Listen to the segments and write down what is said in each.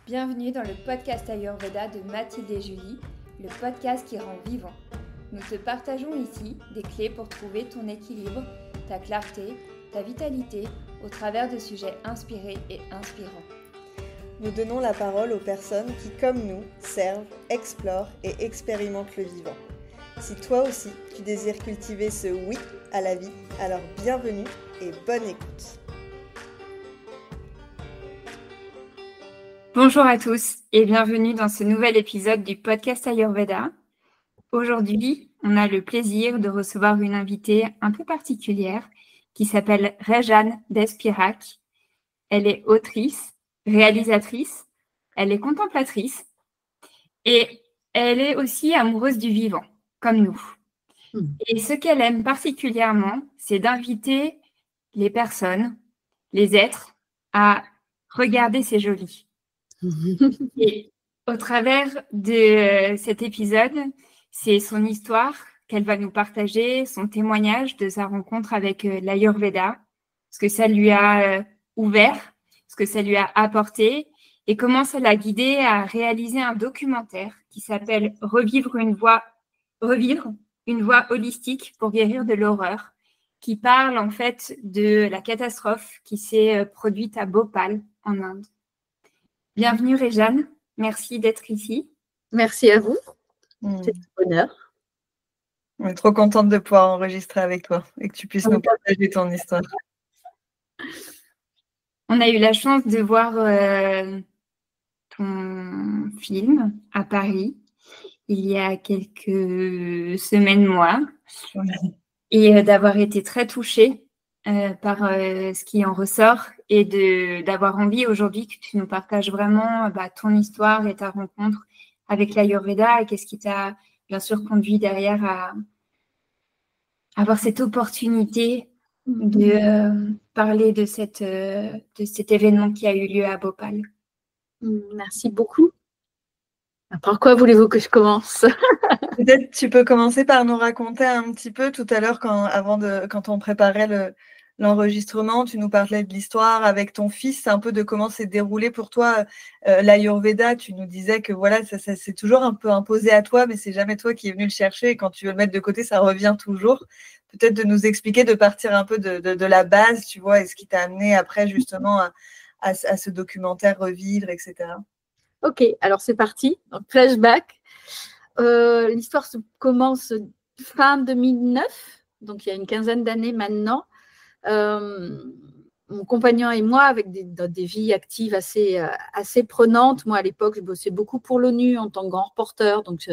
Bienvenue dans le podcast Ayurveda de Mathilde et Julie, le podcast qui rend vivant. Nous te partageons ici des clés pour trouver ton équilibre, ta clarté, ta vitalité au travers de sujets inspirés et inspirants. Nous donnons la parole aux personnes qui, comme nous, servent, explorent et expérimentent le vivant. Si toi aussi, tu désires cultiver ce oui à la vie, alors bienvenue et bonne écoute. Bonjour à tous et bienvenue dans ce nouvel épisode du podcast Ayurveda. Aujourd'hui, on a le plaisir de recevoir une invitée un peu particulière qui s'appelle Rejane Despirac. Elle est autrice, réalisatrice, elle est contemplatrice et elle est aussi amoureuse du vivant, comme nous. Et ce qu'elle aime particulièrement, c'est d'inviter les personnes, les êtres, à regarder c'est joli. Et au travers de cet épisode, c'est son histoire qu'elle va nous partager, son témoignage de sa rencontre avec l'Ayurveda, ce que ça lui a ouvert, ce que ça lui a apporté et comment ça l'a guidée à réaliser un documentaire qui s'appelle Revivre une voie holistique pour guérir de l'horreur, qui parle en fait de la catastrophe qui s'est produite à Bhopal en Inde. Bienvenue Rejane, merci d'être ici. Merci à vous, c'est un bonheur. On est trop contente de pouvoir enregistrer avec toi et que tu puisses nous partager ton histoire. On a eu la chance de voir ton film à Paris il y a quelques semaines, mois, et d'avoir été très touchée par ce qui en ressort et d'avoir envie aujourd'hui que tu nous partages vraiment ton histoire et ta rencontre avec l'Ayurveda et qu'est-ce qui t'a bien sûr conduit derrière à avoir cette opportunité de parler de cet événement qui a eu lieu à Bhopal. Merci beaucoup. Par quoi voulez-vous que je commence? Peut-être tu peux commencer par nous raconter un petit peu tout à l'heure quand on préparait l'enregistrement, tu nous parlais de l'histoire avec ton fils, un peu de comment s'est déroulé pour toi l'Ayurveda. Tu nous disais que voilà, ça s'est toujours un peu imposé à toi, mais c'est jamais toi qui es venu le chercher. Et quand tu veux le mettre de côté, ça revient toujours. Peut-être de nous expliquer, de partir un peu de la base, tu vois, et ce qui t'a amené après justement à ce documentaire Revivre, etc. Ok, alors c'est parti. Donc, flashback. L'histoire commence fin 2009, donc il y a une quinzaine d'années maintenant. Mon compagnon et moi, avec des vies actives assez prenantes. Moi, à l'époque, je bossais beaucoup pour l'ONU en tant que grand reporter, donc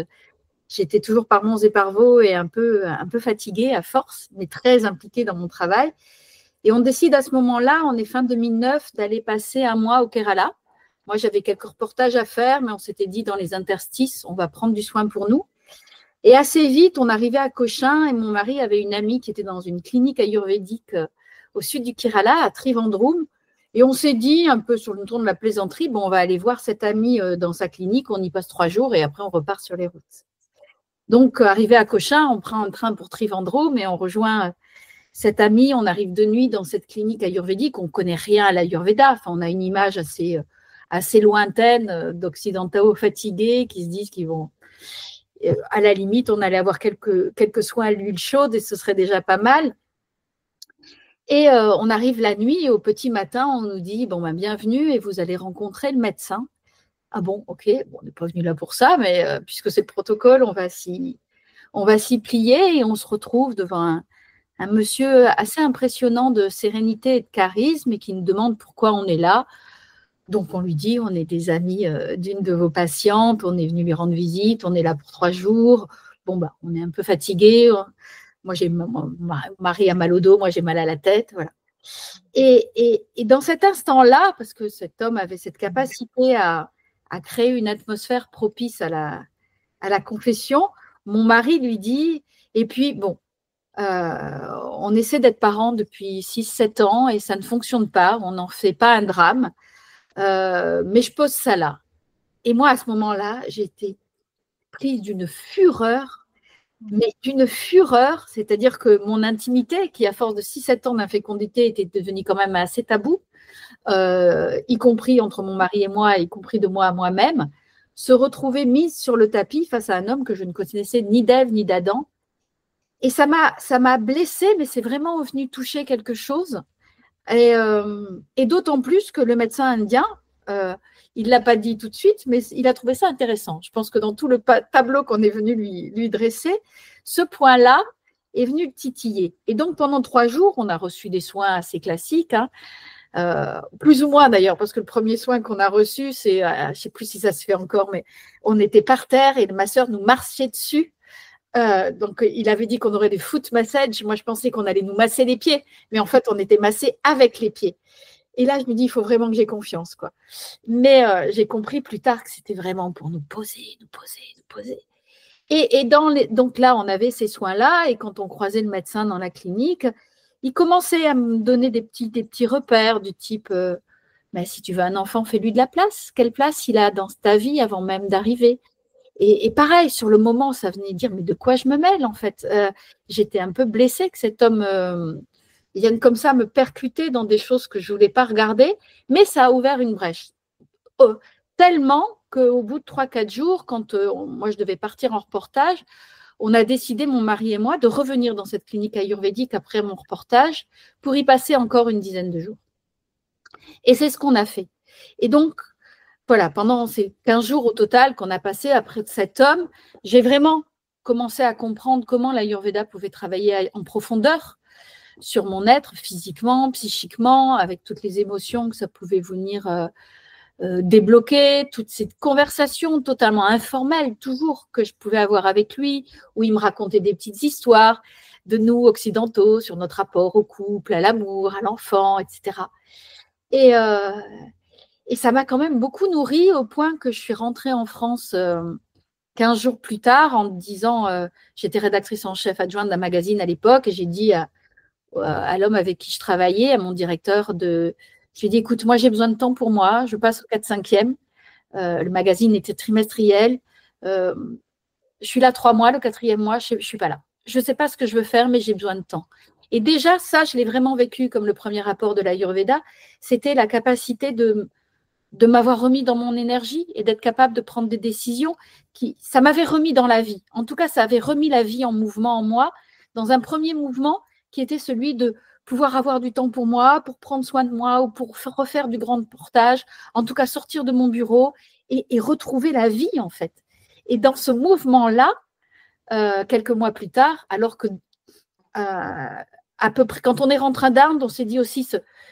j'étais toujours par monts et par vaux et un peu fatiguée à force, mais très impliquée dans mon travail. Et on décide à ce moment-là, on est fin 2009, d'aller passer un mois au Kerala. Moi, j'avais quelques reportages à faire, mais on s'était dit dans les interstices, on va prendre du soin pour nous. Et assez vite, on arrivait à Cochin et mon mari avait une amie qui était dans une clinique ayurvédique au sud du Kerala, à Trivandrum. Et on s'est dit, un peu sur le ton de la plaisanterie, on va aller voir cette amie dans sa clinique, on y passe 3 jours et après on repart sur les routes. Donc, arrivé à Cochin, on prend un train pour Trivandrum et on rejoint cette amie. On arrive de nuit dans cette clinique ayurvédique, on ne connaît rien à l'Ayurveda. Enfin, on a une image assez lointaine d'occidentaux fatigués qui se disent qu'ils vont… À la limite, on allait avoir quelques soins à l'huile chaude et ce serait déjà pas mal. Et on arrive la nuit et au petit matin, on nous dit bienvenue et vous allez rencontrer le médecin. Ah bon, ok, on n'est pas venu là pour ça, mais puisque c'est le protocole, on va s'y plier et on se retrouve devant un monsieur assez impressionnant de sérénité et de charisme et qui nous demande pourquoi on est là. Donc, on lui dit, on est des amis d'une de vos patientes, on est venu lui rendre visite, on est là pour 3 jours. On est un peu fatigué. Moi, mon mari a mal au dos, moi, j'ai mal à la tête. Voilà. Et dans cet instant-là, parce que cet homme avait cette capacité à créer une atmosphère propice à la confession, mon mari lui dit, et puis, on essaie d'être parents depuis 6-7 ans et ça ne fonctionne pas, on n'en fait pas un drame. Mais je pose ça là. Et moi, à ce moment-là, j'étais prise d'une fureur, c'est-à-dire que mon intimité, qui à force de 6-7 ans d'infécondité était devenue quand même assez tabou, y compris entre mon mari et moi, y compris de moi à moi-même, se retrouver mise sur le tapis face à un homme que je ne connaissais ni d'Ève ni d'Adam. Et ça m'a blessée, mais c'est vraiment venu toucher quelque chose. Et d'autant plus que le médecin indien, il ne l'a pas dit tout de suite, mais il a trouvé ça intéressant. Je pense que dans tout le tableau qu'on est venu lui dresser, ce point-là est venu le titiller. Et donc, pendant 3 jours, on a reçu des soins assez classiques, hein, plus ou moins d'ailleurs, parce que le premier soin qu'on a reçu, c'est, je ne sais plus si ça se fait encore, mais on était par terre et ma sœur nous marchait dessus. Donc, il avait dit qu'on aurait des foot massages. Moi, je pensais qu'on allait nous masser les pieds, mais en fait, on était massés avec les pieds. Et là, je me dis, il faut vraiment que j'ai confiance, quoi. Mais j'ai compris plus tard que c'était vraiment pour nous poser. Et donc là, on avait ces soins-là, et quand on croisait le médecin dans la clinique, il commençait à me donner des petits repères du type si tu veux un enfant, fais-lui de la place. Quelle place il a dans ta vie avant même d'arriver? Et pareil, sur le moment, ça venait dire, mais de quoi je me mêle en fait? J'étais un peu blessée que cet homme vienne comme ça me percuter dans des choses que je ne voulais pas regarder, mais ça a ouvert une brèche. Tellement qu'au bout de 3-4 jours, quand moi je devais partir en reportage, on a décidé, mon mari et moi, de revenir dans cette clinique ayurvédique après mon reportage pour y passer encore une dizaine de jours. Et c'est ce qu'on a fait. Et donc, voilà, pendant ces 15 jours au total qu'on a passé après cet homme, j'ai vraiment commencé à comprendre comment l'Ayurveda pouvait travailler en profondeur sur mon être, physiquement, psychiquement, avec toutes les émotions que ça pouvait venir débloquer, toutes ces conversations totalement informelles, toujours, que je pouvais avoir avec lui, où il me racontait des petites histoires de nous, occidentaux, sur notre rapport au couple, à l'amour, à l'enfant, etc. Et ça m'a quand même beaucoup nourrie au point que je suis rentrée en France 15 jours plus tard en me disant, j'étais rédactrice en chef adjointe d'un magazine à l'époque, et j'ai dit à l'homme avec qui je travaillais, à mon directeur, je lui ai dit, écoute, moi j'ai besoin de temps pour moi, je passe au 4/5e, le magazine était trimestriel, je suis là 3 mois, le 4e mois, je ne suis pas là. Je ne sais pas ce que je veux faire, mais j'ai besoin de temps. Et déjà, ça, je l'ai vraiment vécu comme le premier rapport de l'Ayurveda, c'était la capacité de m'avoir remis dans mon énergie et d'être capable de prendre des décisions ça m'avait remis dans la vie. En tout cas, ça avait remis la vie en mouvement en moi, dans un premier mouvement qui était celui de pouvoir avoir du temps pour moi, pour prendre soin de moi ou pour refaire du grand reportage, en tout cas sortir de mon bureau et retrouver la vie en fait. Et dans ce mouvement-là, quelques mois plus tard, alors que à peu près, quand on est rentré d'Inde, on s'est dit aussi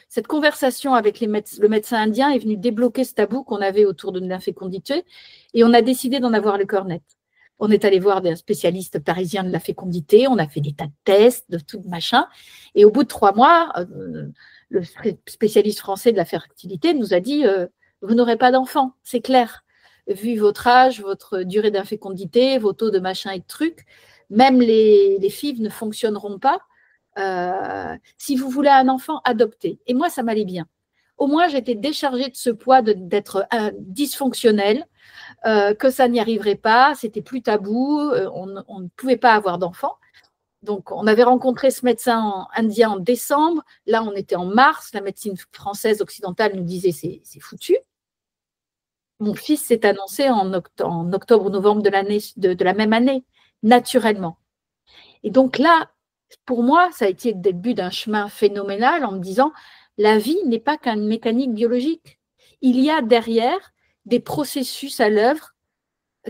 cette conversation avec le médecin indien est venue débloquer ce tabou qu'on avait autour de l'infécondité, et on a décidé d'en avoir le cœur net. On est allé voir des spécialistes parisiens de la fécondité, on a fait des tas de tests, de tout machin, et au bout de 3 mois, le spécialiste français de la fertilité nous a dit vous n'aurez pas d'enfant, c'est clair. Vu votre âge, votre durée d'infécondité, vos taux de machin et de trucs, même les FIV ne fonctionneront pas. Si vous voulez un enfant, adoptez. Et moi, ça m'allait bien. Au moins, j'étais déchargée de ce poids d'être dysfonctionnelle, que ça n'y arriverait pas, c'était plus tabou, on ne pouvait pas avoir d'enfant. Donc, on avait rencontré ce médecin indien en décembre. Là, on était en mars. La médecine française occidentale nous disait c'est foutu. Mon fils s'est annoncé en octobre-novembre de la même année, naturellement. Et donc là, pour moi, ça a été le début d'un chemin phénoménal en me disant, la vie n'est pas qu'une mécanique biologique. Il y a derrière des processus à l'œuvre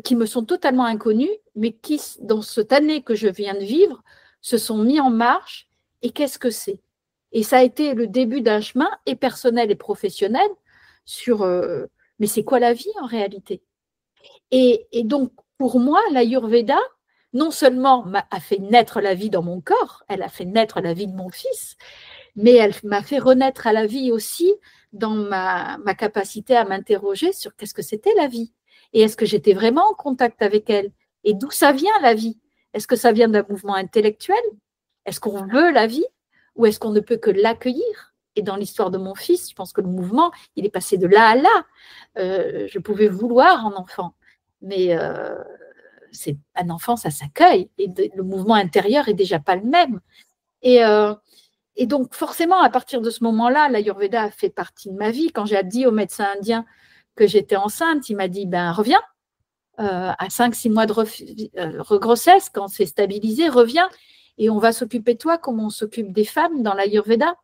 qui me sont totalement inconnus, mais qui, dans cette année que je viens de vivre, se sont mis en marche. Et qu'est-ce que c'est? Et ça a été le début d'un chemin, et personnel et professionnel, sur mais c'est quoi la vie en réalité? Et donc, pour moi, l'Ayurveda, non seulement a fait naître la vie dans mon corps, elle a fait naître la vie de mon fils, mais elle m'a fait renaître à la vie aussi dans ma capacité à m'interroger sur qu'est-ce que c'était la vie et est-ce que j'étais vraiment en contact avec elle et d'où ça vient la vie? Est-ce que ça vient d'un mouvement intellectuel? Est-ce qu'on veut la vie ou est-ce qu'on ne peut que l'accueillir? Et dans l'histoire de mon fils, je pense que le mouvement, il est passé de là à là. Je pouvais vouloir un enfant, mais c'est un enfant, ça s'accueille et le mouvement intérieur est déjà pas le même. Et Et donc, forcément, à partir de ce moment-là, l'Ayurveda a fait partie de ma vie. Quand j'ai dit au médecin indien que j'étais enceinte, il m'a dit, reviens. À 5-6 mois de grossesse, quand c'est stabilisé, reviens et on va s'occuper de toi comme on s'occupe des femmes dans l'Ayurveda.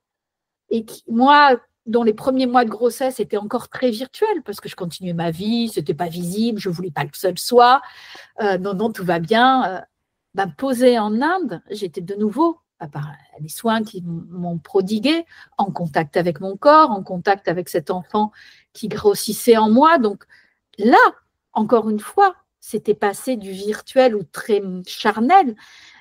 Et moi, dont les premiers mois de grossesse étaient encore très virtuels parce que je continuais ma vie, ce n'était pas visible, je ne voulais pas que seul soit, non, tout va bien. Posée en Inde, j'étais de nouveau, à part les soins qui m'ont prodigué, en contact avec mon corps, en contact avec cet enfant qui grossissait en moi. Donc là, encore une fois, c'était passé du virtuel ou très charnel.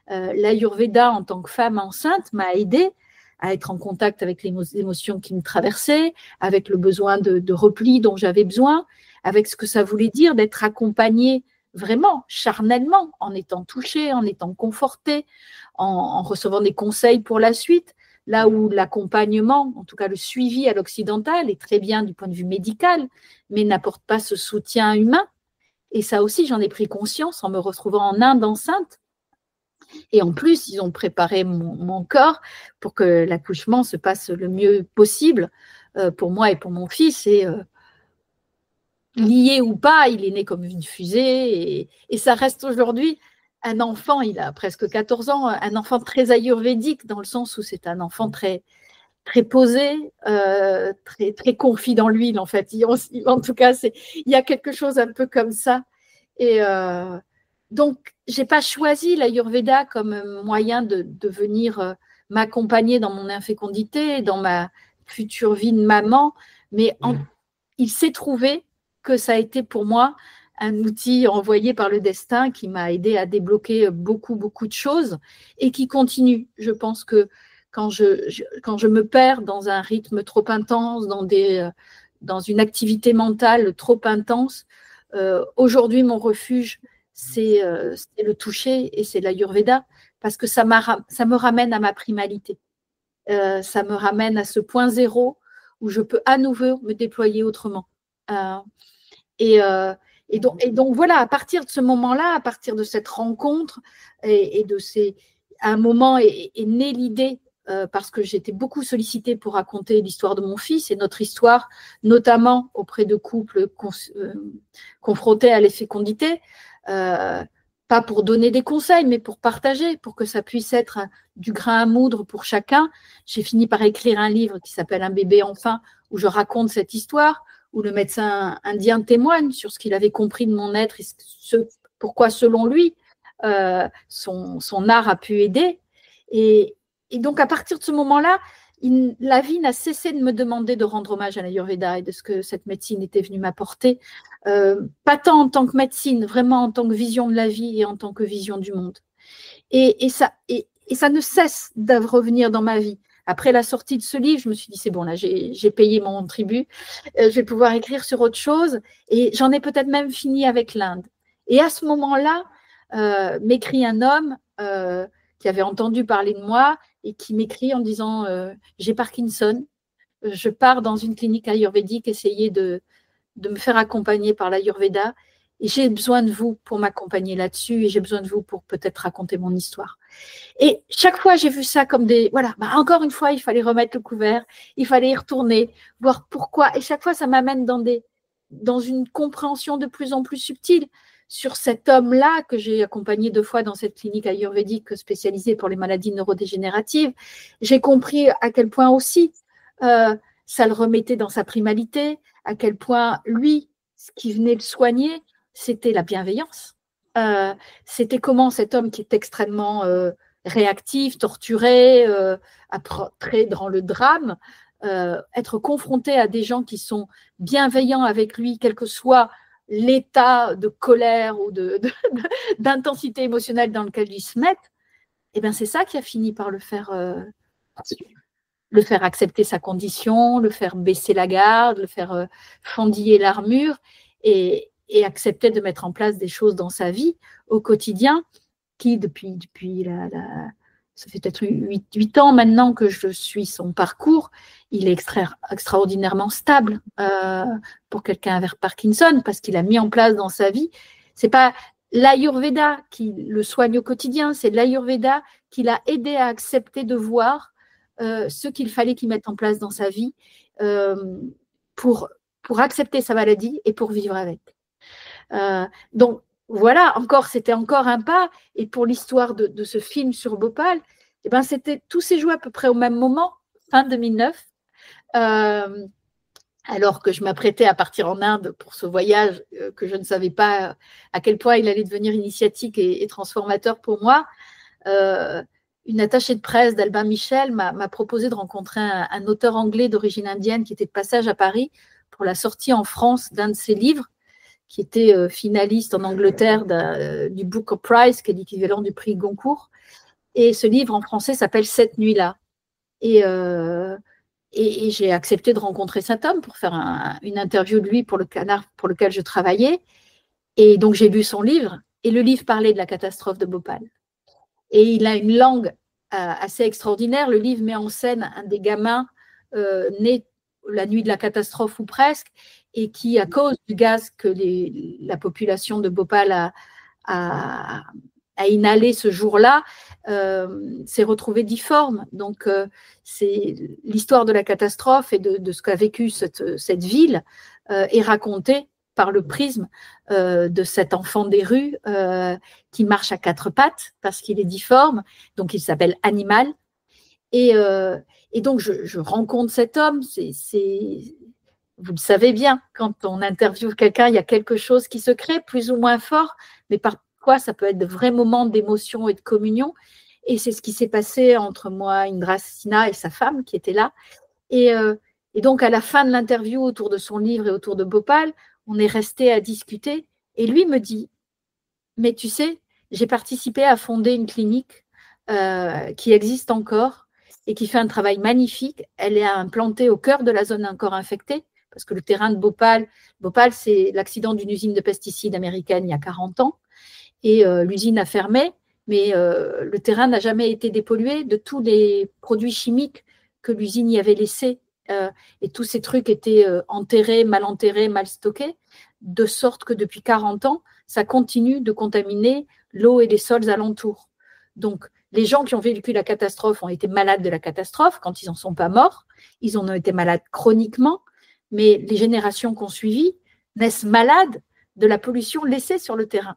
L'Ayurveda, en tant que femme enceinte, m'a aidée à être en contact avec les émotions qui me traversaient, avec le besoin de repli dont j'avais besoin, avec ce que ça voulait dire d'être accompagnée vraiment, charnellement, en étant touchée, en étant confortée, en recevant des conseils pour la suite. Là où l'accompagnement, en tout cas le suivi à l'occidental, est très bien du point de vue médical, mais n'apporte pas ce soutien humain. Et ça aussi, j'en ai pris conscience en me retrouvant en Inde enceinte. Et en plus, ils ont préparé mon corps pour que l'accouchement se passe le mieux possible pour moi et pour mon fils. Et lié ou pas, il est né comme une fusée. Et ça reste aujourd'hui un enfant, il a presque 14 ans, un enfant très ayurvédique dans le sens où c'est un enfant très, très posé, très, très confiant en lui, en fait. En tout cas, il y a quelque chose un peu comme ça. Et donc, je n'ai pas choisi l'Ayurveda comme moyen de venir m'accompagner dans mon infécondité, dans ma future vie de maman, mais il s'est trouvé que ça a été pour moi un outil envoyé par le destin qui m'a aidé à débloquer beaucoup, beaucoup de choses et qui continue. Je pense que quand je me perds dans un rythme trop intense, dans une activité mentale trop intense, aujourd'hui, mon refuge, c'est le toucher et c'est l'Ayurveda parce que ça me ramène à ma primalité. Ça me ramène à ce point zéro où je peux à nouveau me déployer autrement. Et donc voilà, à partir de ce moment-là, à partir de cette rencontre à un moment est née l'idée parce que j'étais beaucoup sollicitée pour raconter l'histoire de mon fils et notre histoire, notamment auprès de couples confrontés à l'infécondité, pas pour donner des conseils, mais pour partager, pour que ça puisse être du grain à moudre pour chacun. J'ai fini par écrire un livre qui s'appelle « Un bébé enfin », où je raconte cette histoire, où le médecin indien témoigne sur ce qu'il avait compris de mon être et pourquoi, selon lui, son art a pu aider. Et donc, à partir de ce moment-là, la vie n'a cessé de me demander de rendre hommage à l'Ayurveda et de ce que cette médecine était venue m'apporter, pas tant en tant que médecine, vraiment en tant que vision de la vie et en tant que vision du monde. Et ça ne cesse de revenir dans ma vie. Après la sortie de ce livre, je me suis dit, c'est bon, là, j'ai payé mon tribut, je vais pouvoir écrire sur autre chose. Et j'en ai peut-être même fini avec l'Inde. Et à ce moment-là, m'écrit un homme qui avait entendu parler de moi et qui m'écrit en disant j'ai Parkinson, je pars dans une clinique ayurvédique essayer de me faire accompagner par l'Ayurveda et j'ai besoin de vous pour m'accompagner là-dessus et j'ai besoin de vous pour peut-être raconter mon histoire. Et chaque fois, j'ai vu ça comme encore une fois, il fallait remettre le couvert, il fallait y retourner, voir pourquoi. Et chaque fois, ça m'amène dans une compréhension de plus en plus subtile sur cet homme-là que j'ai accompagné 2 fois dans cette clinique ayurvédique spécialisée pour les maladies neurodégénératives. J'ai compris à quel point aussi ça le remettait dans sa primalité, à quel point lui, ce qui venait le soigner, c'était la bienveillance. C'était comment cet homme qui est extrêmement réactif, torturé, très dans le drame, être confronté à des gens qui sont bienveillants avec lui, quel que soit l'état de colère ou d'intensité émotionnelle dans lequel ils se mettent, eh bien c'est ça qui a fini par le faire accepter sa condition, le faire baisser la garde, le faire fendiller l'armure et accepter de mettre en place des choses dans sa vie au quotidien qui, depuis ça fait peut-être 8 ans maintenant que je suis son parcours, il est extraordinairement stable pour quelqu'un avec Parkinson parce qu'il a mis en place dans sa vie. Ce n'est pas l'Ayurveda qui le soigne au quotidien, c'est l'Ayurveda qui l'a aidé à accepter de voir ce qu'il fallait qu'il mette en place dans sa vie pour accepter sa maladie et pour vivre avec. Donc, voilà, c'était encore un pas. Et pour l'histoire de ce film sur Bhopal, eh ben, tout s'est joué à peu près au même moment, fin 2009. Alors que je m'apprêtais à partir en Inde pour ce voyage que je ne savais pas à quel point il allait devenir initiatique et transformateur pour moi, une attachée de presse d'Albin Michel m'a proposé de rencontrer un auteur anglais d'origine indienne qui était de passage à Paris pour la sortie en France d'un de ses livres, qui était finaliste en Angleterre du Booker Prize, qui est l'équivalent du prix Goncourt. Et ce livre en français s'appelle « Cette nuit-là ». Et j'ai accepté de rencontrer cet homme pour faire une interview de lui pour le Canard pour lequel je travaillais. Et donc, j'ai lu son livre. Et le livre parlait de la catastrophe de Bhopal. Et il a une langue assez extraordinaire. Le livre met en scène un des gamins nés la nuit de la catastrophe ou presque, et qui, à cause du gaz que la population de Bhopal a inhalé ce jour-là, s'est retrouvé difforme. Donc, c'est l'histoire de la catastrophe et de ce qu'a vécu cette ville est racontée par le prisme de cet enfant des rues qui marche à quatre pattes parce qu'il est difforme. Donc, il s'appelle Animal. Et donc, je rencontre cet homme. Vous le savez bien, quand on interviewe quelqu'un, il y a quelque chose qui se crée, plus ou moins fort, mais parfois, ça peut être de vrais moments d'émotion et de communion. Et c'est ce qui s'est passé entre moi, Indra Sina et sa femme qui était là. Et donc, à la fin de l'interview, autour de son livre et autour de Bhopal, on est resté à discuter. Et lui me dit, mais tu sais, j'ai participé à fonder une clinique qui existe encore et qui fait un travail magnifique. Elle est implantée au cœur de la zone encore infectée, parce que le terrain de Bhopal, c'est l'accident d'une usine de pesticides américaine il y a 40 ans. Et l'usine a fermé, mais le terrain n'a jamais été dépollué de tous les produits chimiques que l'usine y avait laissés. Et tous ces trucs étaient enterrés, mal stockés, de sorte que depuis 40 ans, ça continue de contaminer l'eau et les sols alentours. Donc, les gens qui ont vécu la catastrophe ont été malades de la catastrophe quand ils n'en sont pas morts. Ils en ont été malades chroniquement, mais les générations qui ont suivi naissent malades de la pollution laissée sur le terrain.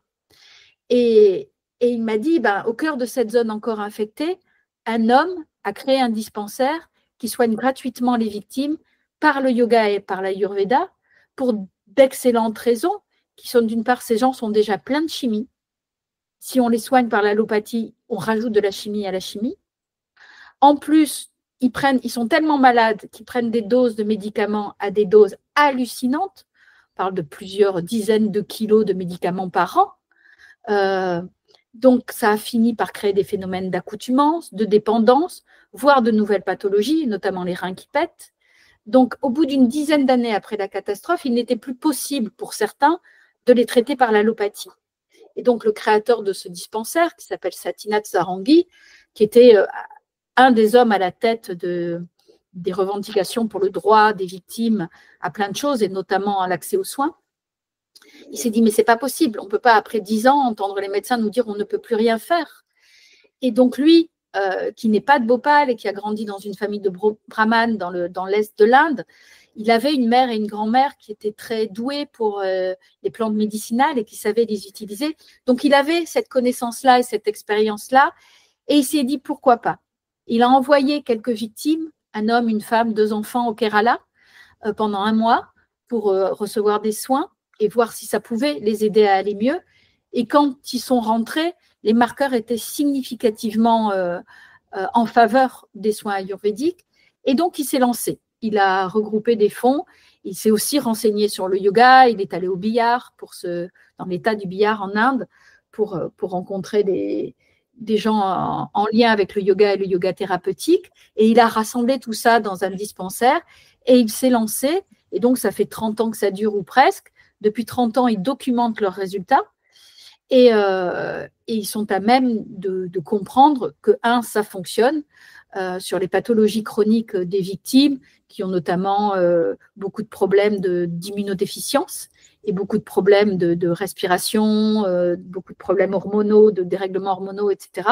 Et il m'a dit, au cœur de cette zone encore infectée, un homme a créé un dispensaire qui soigne gratuitement les victimes par le yoga et par l'Ayurveda pour d'excellentes raisons, qui sont d'une part, ces gens sont déjà pleins de chimie. Si on les soigne par l'allopathie, on rajoute de la chimie à la chimie. En plus, ils sont tellement malades qu'ils prennent des doses de médicaments à des doses hallucinantes. On parle de plusieurs dizaines de kilos de médicaments par an. Donc, ça a fini par créer des phénomènes d'accoutumance, de dépendance, voire de nouvelles pathologies, notamment les reins qui pètent. Donc, au bout d'une dizaine d'années après la catastrophe, il n'était plus possible pour certains de les traiter par l'allopathie. Et donc, le créateur de ce dispensaire, qui s'appelle Satynath Sarangi, qui était un des hommes à la tête des revendications pour le droit des victimes à plein de choses, et notamment à l'accès aux soins, il s'est dit, mais c'est pas possible, on ne peut pas, après 10 ans, entendre les médecins nous dire on ne peut plus rien faire. Et donc lui, qui n'est pas de Bhopal et qui a grandi dans une famille de brahmanes dans l'est de l'Inde, il avait une mère et une grand-mère qui étaient très douées pour les plantes médicinales et qui savaient les utiliser. Donc il avait cette connaissance-là et cette expérience-là, et il s'est dit pourquoi pas. Il a envoyé quelques victimes, un homme, une femme, 2 enfants au Kerala pendant 1 mois pour recevoir des soins et voir si ça pouvait les aider à aller mieux. Et quand ils sont rentrés, les marqueurs étaient significativement en faveur des soins ayurvédiques. Et donc, il s'est lancé. Il a regroupé des fonds. Il s'est aussi renseigné sur le yoga. Il est allé au Bihar, dans l'état du Bihar en Inde, pour rencontrer des gens en lien avec le yoga et le yoga thérapeutique. Et il a rassemblé tout ça dans un dispensaire. Et il s'est lancé. Et donc, ça fait 30 ans que ça dure ou presque. Depuis 30 ans, ils documentent leurs résultats et ils sont à même de comprendre que, ça fonctionne sur les pathologies chroniques des victimes qui ont notamment beaucoup de problèmes d'immunodéficience et beaucoup de problèmes de respiration, beaucoup de problèmes hormonaux, de dérèglements hormonaux, etc.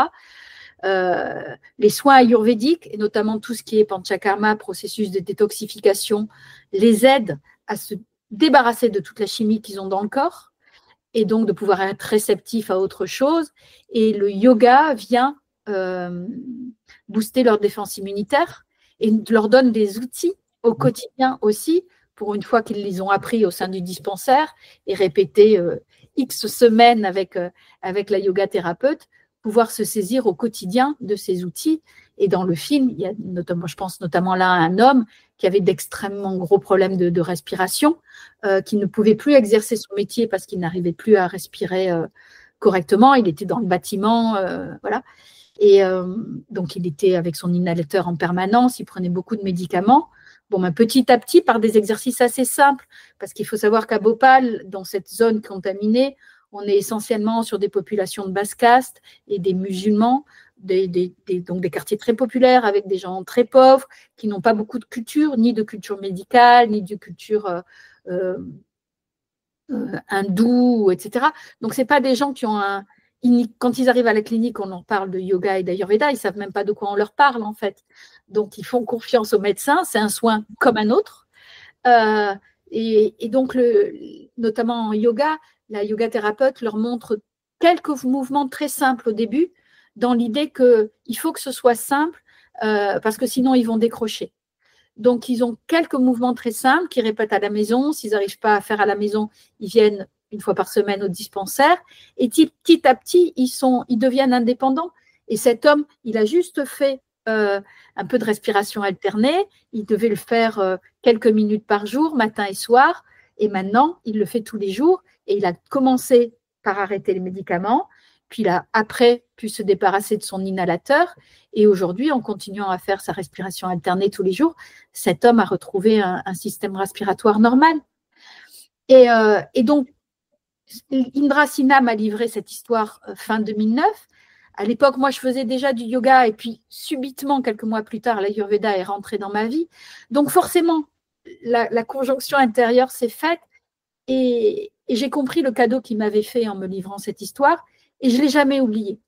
Les soins ayurvédiques, et notamment tout ce qui est panchakarma, processus de détoxification, les aident à se débarrasser de toute la chimie qu'ils ont dans le corps et donc de pouvoir être réceptifs à autre chose. Et le yoga vient booster leur défense immunitaire et leur donne des outils au quotidien aussi, pour une fois qu'ils les ont appris au sein du dispensaire et répétés X semaines avec la yoga thérapeute, pouvoir se saisir au quotidien de ces outils. Et dans le film, il y a notamment, je pense notamment là à un homme qui avait d'extrêmement gros problèmes de respiration, qui ne pouvait plus exercer son métier parce qu'il n'arrivait plus à respirer correctement. Il était dans le bâtiment, voilà. Et donc, il était avec son inhalateur en permanence, il prenait beaucoup de médicaments. Bon, ben, petit à petit, par des exercices assez simples, parce qu'il faut savoir qu'à Bhopal, dans cette zone contaminée, on est essentiellement sur des populations de basse caste et des musulmans, donc des quartiers très populaires avec des gens très pauvres qui n'ont pas beaucoup de culture, ni de culture médicale, ni de culture hindoue, etc. Donc, ce n'est pas des gens qui ont quand ils arrivent à la clinique, on leur parle de yoga et d'ayurveda, ils ne savent même pas de quoi on leur parle, en fait. Donc, ils font confiance aux médecins, c'est un soin comme un autre. Et donc, notamment en yoga, la yoga thérapeute leur montre quelques mouvements très simples au début, dans l'idée qu'il faut que ce soit simple, parce que sinon, ils vont décrocher. Donc, ils ont quelques mouvements très simples qu'ils répètent à la maison. S'ils n'arrivent pas à faire à la maison, ils viennent une fois par semaine au dispensaire. Et petit à petit, ils deviennent indépendants. Et cet homme, il a juste fait un peu de respiration alternée. Il devait le faire quelques minutes par jour, matin et soir. Et maintenant, il le fait tous les jours. Et il a commencé par arrêter les médicaments. Puis il a après pu se débarrasser de son inhalateur. Et aujourd'hui, en continuant à faire sa respiration alternée tous les jours, cet homme a retrouvé un système respiratoire normal. Et donc, Indra Sinha m'a livré cette histoire fin 2009. À l'époque, moi, je faisais déjà du yoga et puis subitement, quelques mois plus tard, l'Ayurveda est rentré dans ma vie. Donc forcément, la conjonction intérieure s'est faite et j'ai compris le cadeau qu'il m'avait fait en me livrant cette histoire et je ne l'ai jamais oublié.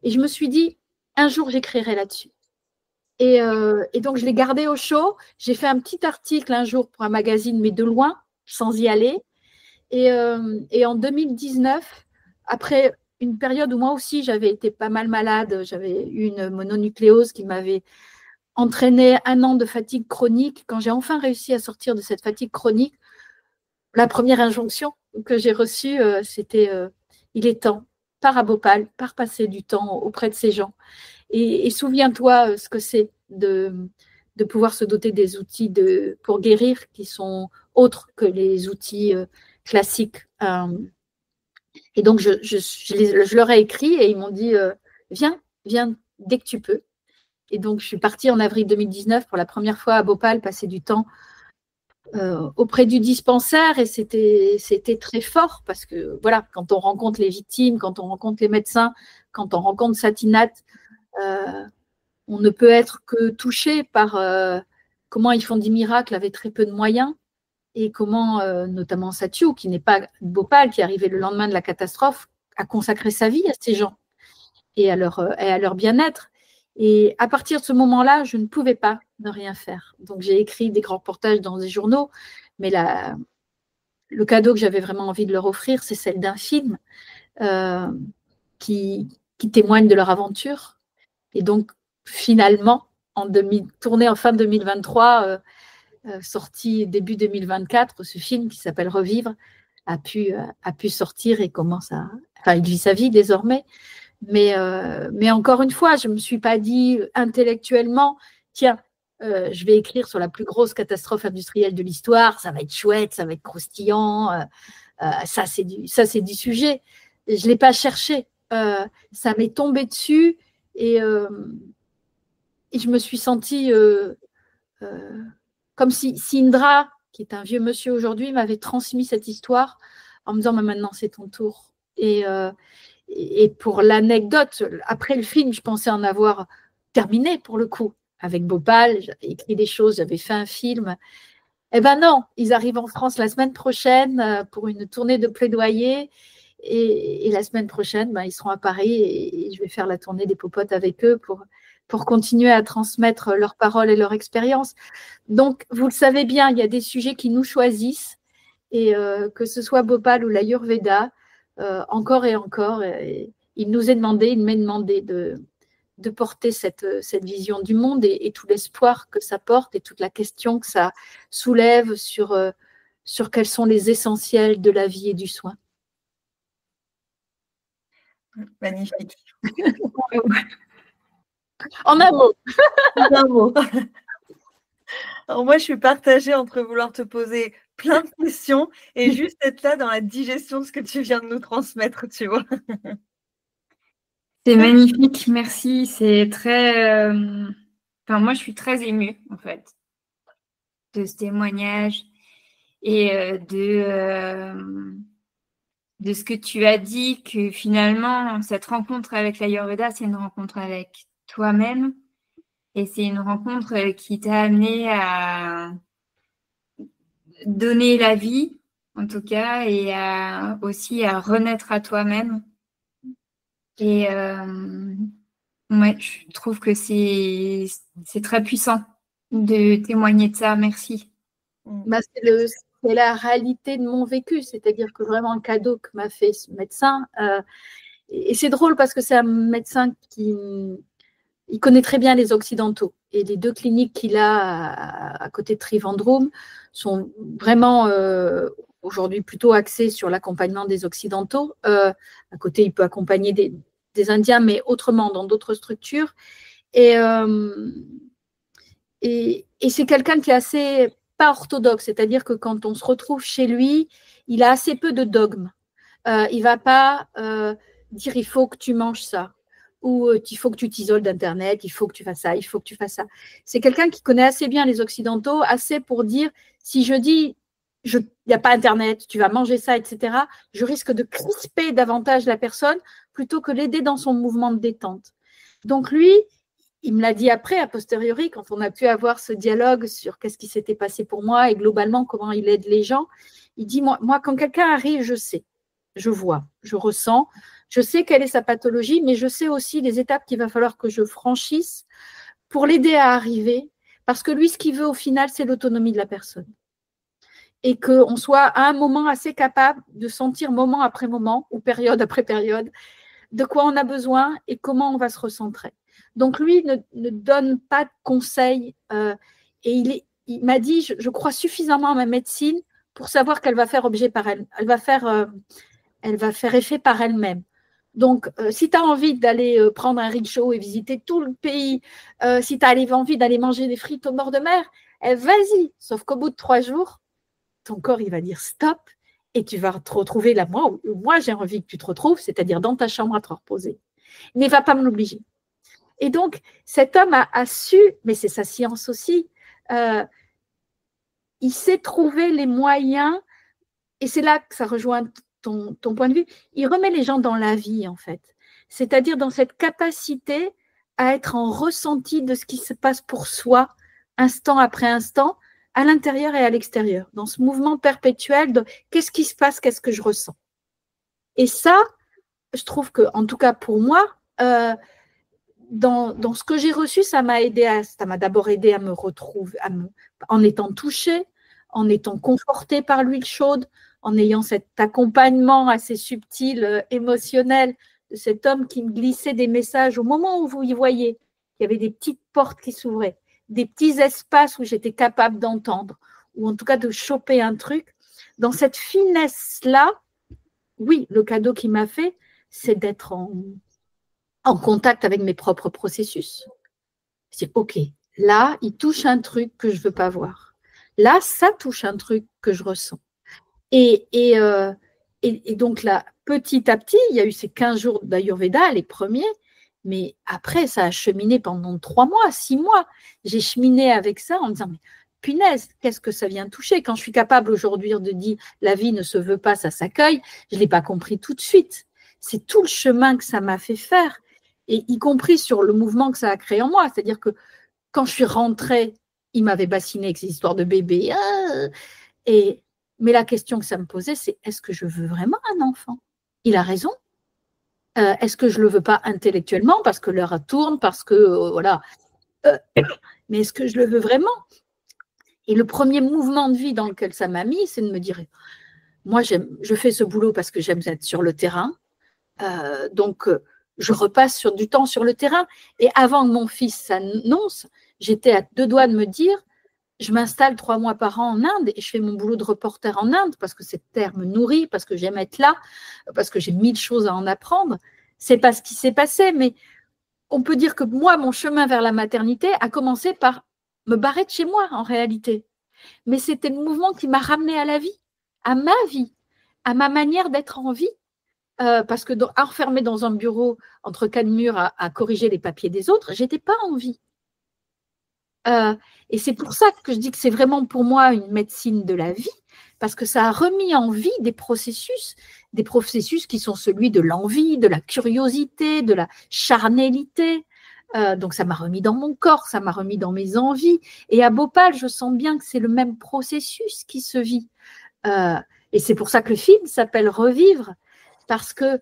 Et je me suis dit, un jour, j'écrirai là-dessus. Et donc, je l'ai gardé au chaud. J'ai fait un petit article un jour pour un magazine, mais de loin, sans y aller. Et en 2019, après une période où moi aussi j'avais été pas mal malade, j'avais eu une mononucléose qui m'avait entraîné 1 an de fatigue chronique. Quand j'ai enfin réussi à sortir de cette fatigue chronique, la première injonction que j'ai reçue, c'était il est temps, pars à Bhopal, pars passer du temps auprès de ces gens. Et souviens-toi ce que c'est de pouvoir se doter des outils pour guérir qui sont autres que les outils classique. Et donc, je leur ai écrit et ils m'ont dit viens dès que tu peux. Et donc, je suis partie en avril 2019 pour la première fois à Bhopal, passer du temps auprès du dispensaire et c'était très fort parce que voilà, quand on rencontre les victimes, quand on rencontre les médecins, quand on rencontre Satynath, on ne peut être que touché par comment ils font des miracles avec très peu de moyens. Et comment, notamment Satyu, qui n'est pas Bhopal, qui est arrivé le lendemain de la catastrophe, a consacré sa vie à ces gens et à leur bien-être. Et à partir de ce moment-là, je ne pouvais pas ne rien faire. Donc, j'ai écrit des grands reportages dans des journaux, mais le cadeau que j'avais vraiment envie de leur offrir, c'est celle d'un film qui témoigne de leur aventure. Et donc, finalement, tourné en fin 2023, sorti début 2024, ce film qui s'appelle Revivre a pu sortir et commence il vit sa vie désormais. Mais encore une fois, je ne me suis pas dit intellectuellement, tiens, je vais écrire sur la plus grosse catastrophe industrielle de l'histoire, ça va être chouette, ça va être croustillant, ça c'est du sujet. Je ne l'ai pas cherché, ça m'est tombé dessus et je me suis sentie comme si Indra, qui est un vieux monsieur aujourd'hui, m'avait transmis cette histoire en me disant mais maintenant c'est ton tour. Et pour l'anecdote, après le film, je pensais en avoir terminé pour le coup. Avec Bhopal, j'avais écrit des choses, j'avais fait un film. Eh ben non, ils arrivent en France la semaine prochaine pour une tournée de plaidoyer Et la semaine prochaine, ils seront à Paris et je vais faire la tournée des popotes avec eux pour continuer à transmettre leurs paroles et leur expérience. Donc, vous le savez bien, il y a des sujets qui nous choisissent et que ce soit Bhopal ou l'Ayurveda, encore et encore, il m'est demandé de porter cette vision du monde et tout l'espoir que ça porte et toute la question que ça soulève sur quels sont les essentiels de la vie et du soin. Magnifique. En un mot. En un mot. Alors moi, je suis partagée entre vouloir te poser plein de questions et juste être là dans la digestion de ce que tu viens de nous transmettre, tu vois. C'est magnifique, merci. C'est très... Enfin, moi, je suis très émue, en fait, de ce témoignage et de ce que tu as dit, que finalement, cette rencontre avec l'Ayurveda, c'est une rencontre avec toi-même et c'est une rencontre qui t'a amené à donner la vie, en tout cas, et aussi à renaître à toi-même. Et ouais, je trouve que c'est très puissant de témoigner de ça. Merci. C'est la réalité de mon vécu, c'est-à-dire que vraiment le cadeau que m'a fait ce médecin, et c'est drôle parce que c'est un médecin qui il connaît très bien les Occidentaux et les 2 cliniques qu'il a à côté de Trivandrum sont vraiment aujourd'hui plutôt axées sur l'accompagnement des Occidentaux. À côté, il peut accompagner des Indiens, mais autrement dans d'autres structures. Et c'est quelqu'un qui est assez pas orthodoxe, c'est-à-dire que quand on se retrouve chez lui, il a assez peu de dogmes. Il ne va pas dire il faut que tu manges ça, ou il faut que tu t'isoles d'Internet, il faut que tu fasses ça, il faut que tu fasses ça. C'est quelqu'un qui connaît assez bien les Occidentaux, assez pour dire si je dis il n'y a pas Internet, tu vas manger ça, etc., je risque de crisper davantage la personne plutôt que l'aider dans son mouvement de détente. Donc lui, il me l'a dit après, a posteriori, quand on a pu avoir ce dialogue sur qu'est-ce qui s'était passé pour moi et globalement comment il aide les gens. Il dit, moi quand quelqu'un arrive, je sais, je vois, je ressens, je sais quelle est sa pathologie, mais je sais aussi les étapes qu'il va falloir que je franchisse pour l'aider à arriver, parce que lui, ce qu'il veut au final, c'est l'autonomie de la personne. Et qu'on soit à un moment assez capable de sentir moment après moment, ou période après période, de quoi on a besoin et comment on va se recentrer. Donc lui ne donne pas de conseils et il m'a dit, je crois suffisamment à ma médecine pour savoir qu'elle va faire objet par elle, elle va faire effet par elle-même. Donc, si tu as envie d'aller prendre un rickshaw et visiter tout le pays, si tu as envie d'aller manger des frites au bord de mer, vas-y. Sauf qu'au bout de 3 jours, ton corps, il va dire stop et tu vas te retrouver là, moi j'ai envie que tu te retrouves, c'est-à-dire dans ta chambre à te reposer. Mais il ne va pas me l'obliger. Et donc, cet homme a su, mais c'est sa science aussi, il sait trouver les moyens, et c'est là que ça rejoint ton point de vue, il remet les gens dans la vie, en fait. C'est-à-dire dans cette capacité à être en ressenti de ce qui se passe pour soi, instant après instant, à l'intérieur et à l'extérieur, dans ce mouvement perpétuel de qu'est-ce qui se passe, qu'est-ce que je ressens. Et ça, je trouve que, en tout cas pour moi, dans ce que j'ai reçu, ça m'a d'abord aidé à me retrouver, en étant touchée, en étant confortée par l'huile chaude, en ayant cet accompagnement assez subtil, émotionnel de cet homme qui me glissait des messages au moment où vous y voyez. Il y avait des petites portes qui s'ouvraient, des petits espaces où j'étais capable d'entendre, ou en tout cas de choper un truc. Dans cette finesse-là, oui, le cadeau qu'il m'a fait, c'est d'être en contact avec mes propres processus. C'est OK, là, il touche un truc que je ne veux pas voir. Là, ça touche un truc que je ressens. Et donc là, petit à petit, il y a eu ces 15 jours d'Ayurveda, les premiers, mais après, ça a cheminé pendant 3 mois, 6 mois. J'ai cheminé avec ça en me disant, mais punaise, qu'est-ce que ça vient toucher? Quand je suis capable aujourd'hui de dire, la vie ne se veut pas, ça s'accueille, je ne l'ai pas compris tout de suite. C'est tout le chemin que ça m'a fait faire, et y compris sur le mouvement que ça a créé en moi. C'est-à-dire que quand je suis rentrée, il m'avait bassiné avec ces histoires de bébé. Mais la question que ça me posait, c'est est-ce que je veux vraiment un enfant? il a raison. Est-ce que je ne le veux pas intellectuellement parce que l'heure tourne, parce que voilà. Mais est-ce que je le veux vraiment? Et le premier mouvement de vie dans lequel ça m'a mis, c'est de me dire, moi, je fais ce boulot parce que j'aime être sur le terrain. Donc, je repasse sur du temps sur le terrain. Et avant que mon fils s'annonce, j'étais à 2 doigts de me dire, je m'installe 3 mois par an en Inde et je fais mon boulot de reporter en Inde parce que cette terre me nourrit, parce que j'aime être là, parce que j'ai 1000 choses à en apprendre. C'est pas ce qui s'est passé, mais on peut dire que moi, mon chemin vers la maternité a commencé par me barrer de chez moi en réalité. Mais c'était le mouvement qui m'a ramené à la vie, à ma manière d'être en vie. Parce que enfermée dans un bureau entre 4 murs à corriger les papiers des autres, j'étais pas en vie. Et c'est pour ça que je dis que c'est vraiment pour moi une médecine de la vie, parce que ça a remis en vie des processus qui sont celui de l'envie, de la curiosité, de la charnélité. Donc ça m'a remis dans mon corps, ça m'a remis dans mes envies. Et à Bhopal, je sens bien que c'est le même processus qui se vit. Et c'est pour ça que le film s'appelle Revivre, parce que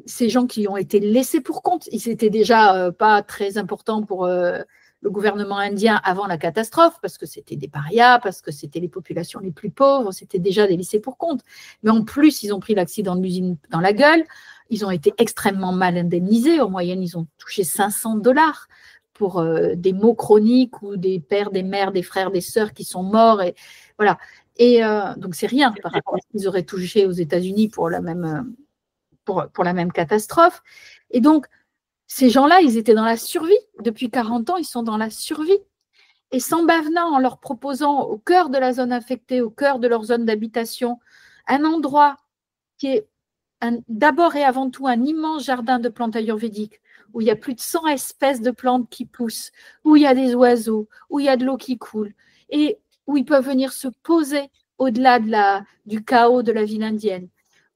ces gens qui ont été laissés pour compte, ils n'étaient déjà pas très importants pour le gouvernement indien avant la catastrophe, parce que c'était des parias, parce que c'était les populations les plus pauvres, c'était déjà des laissés pour compte. Mais en plus, ils ont pris l'accident de l'usine dans la gueule, ils ont été extrêmement mal indemnisés. En moyenne, ils ont touché $500 pour des maux chroniques ou des pères, des mères, des frères, des sœurs qui sont morts. Et voilà. Et donc, c'est rien par rapport à ce qu'ils auraient touché aux États-Unis pour la même catastrophe. Et donc, ces gens-là, ils étaient dans la survie. Depuis 40 ans, ils sont dans la survie. Et Sambhavna, en leur proposant au cœur de la zone affectée, au cœur de leur zone d'habitation, un endroit qui est d'abord et avant tout un immense jardin de plantes ayurvédiques, où il y a plus de 100 espèces de plantes qui poussent, où il y a des oiseaux, où il y a de l'eau qui coule, et où ils peuvent venir se poser au-delà du chaos de la ville indienne,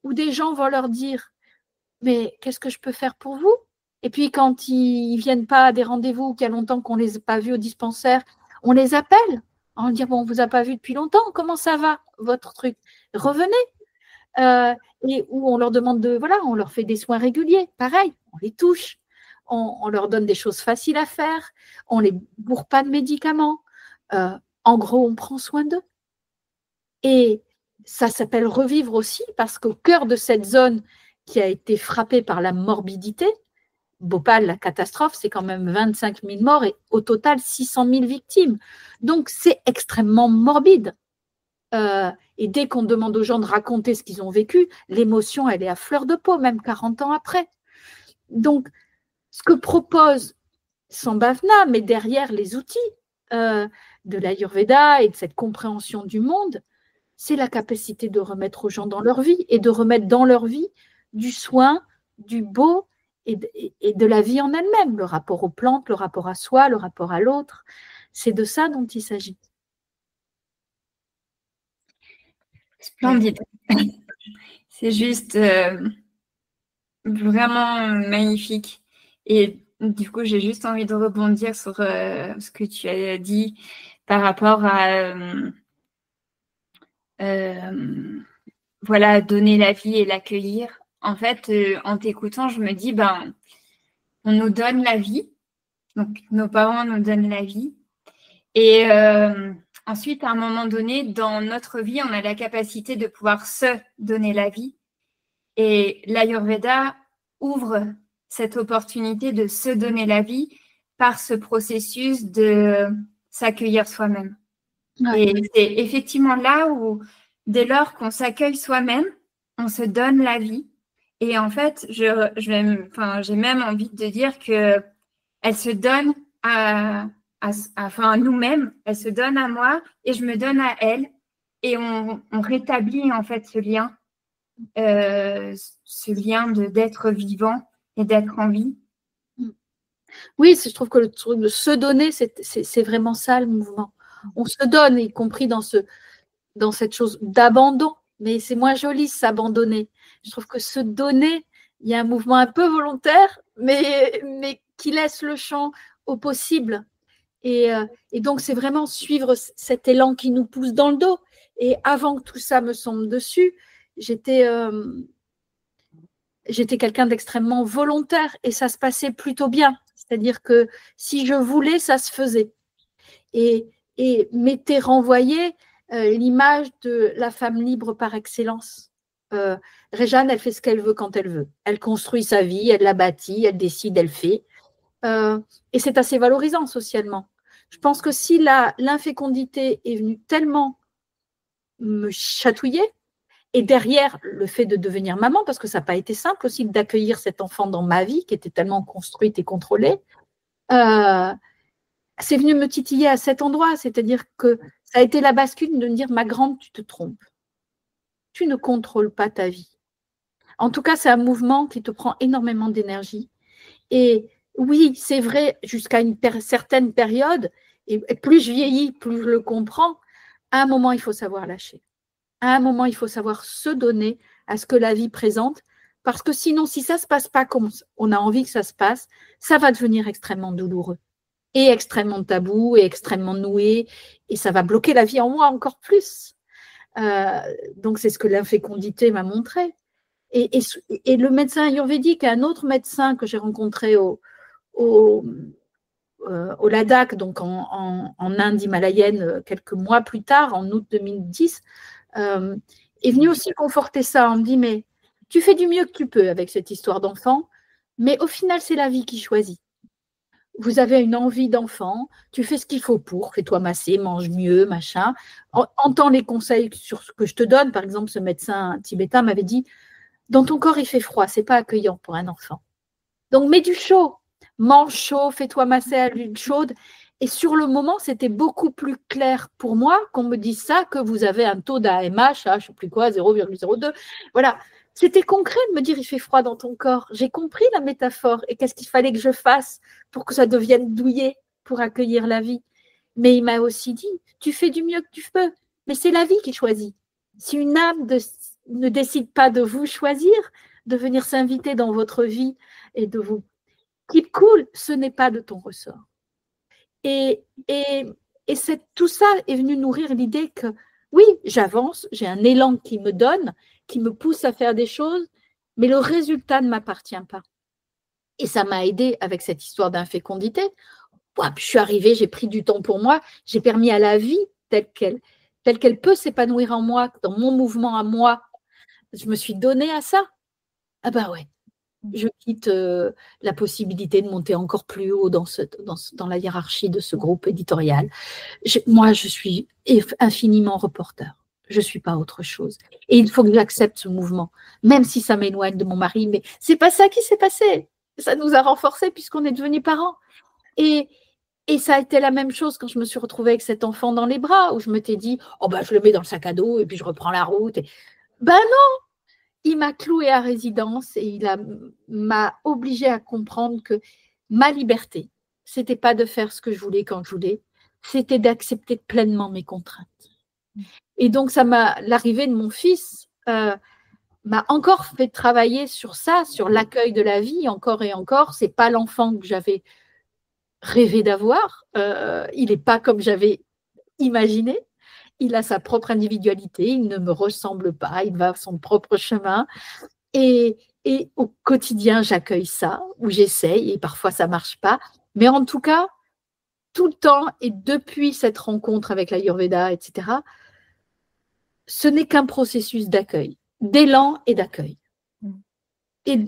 où des gens vont leur dire « Mais qu'est-ce que je peux faire pour vous ?» Et puis, quand ils ne viennent pas à des rendez-vous, qu'il y a longtemps qu'on ne les a pas vus au dispensaire, on les appelle en disant « Bon, on ne vous a pas vu depuis longtemps, comment ça va, votre truc? Revenez !» Et où on leur demande on leur fait des soins réguliers, pareil, on les touche, on leur donne des choses faciles à faire, on ne les bourre pas de médicaments. En gros, on prend soin d'eux. Et ça s'appelle revivre aussi parce qu'au cœur de cette zone qui a été frappée par la morbidité, Bhopal, la catastrophe, c'est quand même 25 000 morts et au total 600 000 victimes. Donc, c'est extrêmement morbide. Et dès qu'on demande aux gens de raconter ce qu'ils ont vécu, l'émotion, elle est à fleur de peau, même 40 ans après. Donc, ce que propose Sambhavna, mais derrière les outils de l'Ayurveda et de cette compréhension du monde, c'est la capacité de remettre aux gens dans leur vie et de remettre dans leur vie du soin, du beau et de la vie en elle-même, le rapport aux plantes, le rapport à soi, le rapport à l'autre. C'est de ça dont il s'agit. Splendide. C'est juste vraiment magnifique. Et du coup, j'ai juste envie de rebondir sur ce que tu as dit par rapport à donner la vie et l'accueillir. En fait, en t'écoutant, je me dis, on nous donne la vie. Donc, nos parents nous donnent la vie. Et ensuite, à un moment donné, dans notre vie, on a la capacité de pouvoir se donner la vie. Et l'Ayurveda ouvre cette opportunité de se donner la vie par ce processus de s'accueillir soi-même. Ouais. Et c'est effectivement là où, dès lors qu'on s'accueille soi-même, on se donne la vie. Et en fait, j'ai même envie de dire qu'elle se donne à nous-mêmes, elle se donne à moi et je me donne à elle. Et on rétablit en fait ce lien d'être vivant et d'être en vie. Oui, je trouve que le truc de se donner, c'est vraiment ça le mouvement. On se donne, y compris dans cette chose d'abandon, mais c'est moins joli s'abandonner. Je trouve que se donner, il y a un mouvement un peu volontaire, mais qui laisse le champ au possible. Et donc, c'est vraiment suivre cet élan qui nous pousse dans le dos. Et avant que tout ça me tombe dessus, j'étais j'étais quelqu'un d'extrêmement volontaire et ça se passait plutôt bien. C'est-à-dire que si je voulais, ça se faisait. Et m'était renvoyée l'image de la femme libre par excellence. Réjeanne, elle fait ce qu'elle veut quand elle veut. Elle construit sa vie, elle la bâtit, elle décide, elle fait. Et c'est assez valorisant socialement. Je pense que si l'infécondité est venue tellement me chatouiller, et derrière le fait de devenir maman, parce que ça n'a pas été simple aussi d'accueillir cet enfant dans ma vie qui était tellement construite et contrôlée, c'est venu me titiller à cet endroit. C'est-à-dire que ça a été la bascule de me dire, ma grande, tu te trompes. Tu ne contrôles pas ta vie. En tout cas, c'est un mouvement qui te prend énormément d'énergie. Et oui, c'est vrai, jusqu'à une certaine période, et plus je vieillis, plus je le comprends, à un moment, il faut savoir lâcher. À un moment, il faut savoir se donner à ce que la vie présente, parce que sinon, si ça ne se passe pas comme on a envie que ça se passe, ça va devenir extrêmement douloureux et extrêmement tabou et extrêmement noué, et ça va bloquer la vie en moi encore plus. Donc, c'est ce que l'infécondité m'a montré. Et le médecin ayurvédique, un autre médecin que j'ai rencontré au Ladakh, donc en Inde himalayenne, quelques mois plus tard, en août 2010, est venu aussi conforter ça. On me dit, mais tu fais du mieux que tu peux avec cette histoire d'enfant, mais au final, c'est la vie qui choisit. Vous avez une envie d'enfant, tu fais ce qu'il faut pour, fais-toi masser, mange mieux, machin. Entends les conseils sur ce que je te donne. Par exemple, ce médecin tibétain m'avait dit, dans ton corps, il fait froid, c'est pas accueillant pour un enfant. Donc, mets du chaud, mange chaud, fais-toi masser à l'huile chaude. Et sur le moment, c'était beaucoup plus clair pour moi qu'on me dise ça, que vous avez un taux d'AMH, je ne sais plus quoi, 0,02. Voilà, c'était concret de me dire, il fait froid dans ton corps. J'ai compris la métaphore et qu'est-ce qu'il fallait que je fasse pour que ça devienne douillet, pour accueillir la vie. Mais il m'a aussi dit, tu fais du mieux que tu peux, mais c'est la vie qui choisit. Si une âme ne décide pas de vous choisir, de venir s'inviter dans votre vie et de vous keep cool, ce n'est pas de ton ressort. Et tout ça est venu nourrir l'idée que oui, j'avance, j'ai un élan qui me donne, qui me pousse à faire des choses, mais le résultat ne m'appartient pas. Et ça m'a aidé avec cette histoire d'infécondité. Je suis arrivée, j'ai pris du temps pour moi, j'ai permis à la vie telle qu'elle peut s'épanouir en moi, dans mon mouvement à moi. Je me suis donnée à ça. Ah ben ouais, je quitte la possibilité de monter encore plus haut dans la hiérarchie de ce groupe éditorial. Moi, je suis infiniment reporter. Je ne suis pas autre chose. Et il faut que j'accepte ce mouvement, même si ça m'éloigne de mon mari. Mais ce n'est pas ça qui s'est passé. Ça nous a renforcés puisqu'on est devenus parents. Et ça a été la même chose quand je me suis retrouvée avec cet enfant dans les bras, où je m'étais dit, oh ben, je le mets dans le sac à dos et puis je reprends la route. Ben non, il m'a cloué à résidence et m'a obligée à comprendre que ma liberté, ce n'était pas de faire ce que je voulais quand je voulais, c'était d'accepter pleinement mes contraintes. Et donc, l'arrivée de mon fils m'a encore fait travailler sur ça, sur l'accueil de la vie, encore et encore. Ce n'est pas l'enfant que j'avais rêvé d'avoir. Il n'est pas comme j'avais imaginé. Il a sa propre individualité, il ne me ressemble pas, il va son propre chemin. Et au quotidien, j'accueille ça, ou j'essaye, et parfois ça ne marche pas. Mais en tout cas, tout le temps, et depuis cette rencontre avec l'Ayurveda, etc., ce n'est qu'un processus d'accueil, d'élan et d'accueil. Et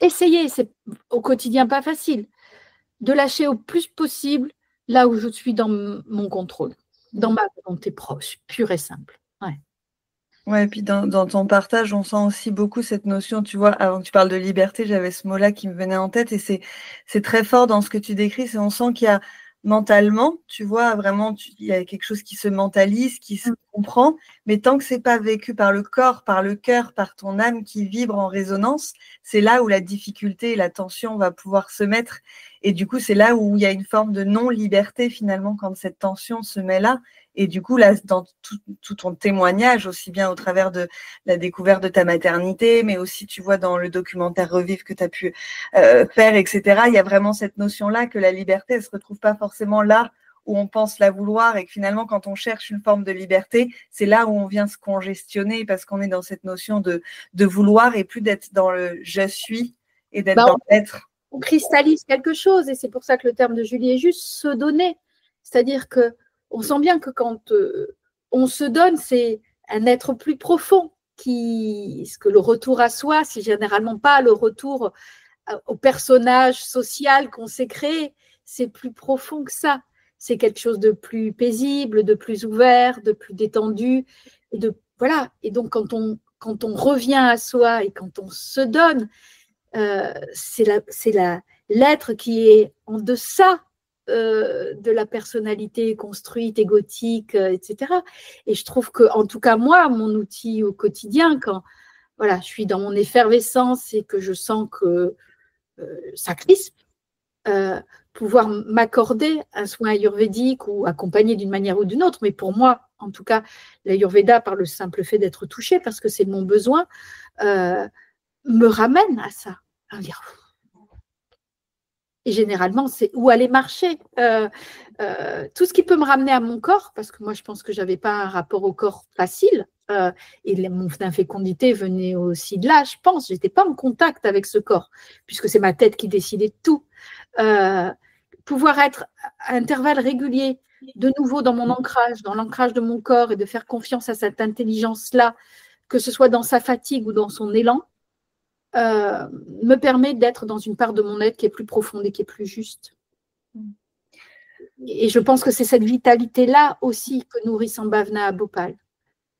d'essayer, c'est au quotidien pas facile, de lâcher au plus possible là où je suis dans mon contrôle, dans ma volonté proche, pure et simple. Ouais, et puis dans ton partage, on sent aussi beaucoup cette notion, tu vois, avant que tu parles de liberté, j'avais ce mot-là qui me venait en tête, et c'est très fort dans ce que tu décris, on sent qu'il y a mentalement, tu vois, vraiment, il y a quelque chose qui se mentalise, qui se comprend, mais tant que c'est pas vécu par le corps, par le cœur, par ton âme qui vibre en résonance, c'est là où la difficulté et la tension va pouvoir se mettre, et du coup, c'est là où il y a une forme de non-liberté finalement quand cette tension se met là. Et du coup, là, dans tout ton témoignage, aussi bien au travers de la découverte de ta maternité, mais aussi, tu vois, dans le documentaire Revivre que tu as pu faire, etc., il y a vraiment cette notion-là que la liberté, elle ne se retrouve pas forcément là où on pense la vouloir et que finalement, quand on cherche une forme de liberté, c'est là où on vient se congestionner parce qu'on est dans cette notion de vouloir et plus d'être dans le « je suis » et d'être dans l'être. On cristallise quelque chose et c'est pour ça que le terme de Julie est juste se donner. C'est-à-dire qu'on sent bien que quand on se donne, c'est un être plus profond ce que le retour à soi, c'est généralement pas le retour au personnage social qu'on s'est créé, c'est plus profond que ça. C'est quelque chose de plus paisible, de plus ouvert, de plus détendu. Voilà. Et donc, quand on revient à soi et quand on se donne, c'est l'être qui est en deçà de la personnalité construite, égotique, etc. Et je trouve que, en tout cas, moi, mon outil au quotidien, quand voilà, je suis dans mon effervescence et que je sens que ça crispe, pouvoir m'accorder un soin ayurvédique ou accompagné d'une manière ou d'une autre, mais pour moi, en tout cas, l'ayurveda, par le simple fait d'être touché, parce que c'est mon besoin, me ramène à ça. Et généralement, c'est où aller marcher. Tout ce qui peut me ramener à mon corps, parce que moi, je pense que je n'avais pas un rapport au corps facile, et mon infécondité venait aussi de là, je pense. Je n'étais pas en contact avec ce corps, puisque c'est ma tête qui décidait de tout. Pouvoir être à intervalles réguliers, de nouveau dans mon ancrage, dans l'ancrage de mon corps, et de faire confiance à cette intelligence-là, que ce soit dans sa fatigue ou dans son élan, me permet d'être dans une part de mon être qui est plus profonde et qui est plus juste. Et je pense que c'est cette vitalité-là aussi que nourrit Sambhavana à Bhopal.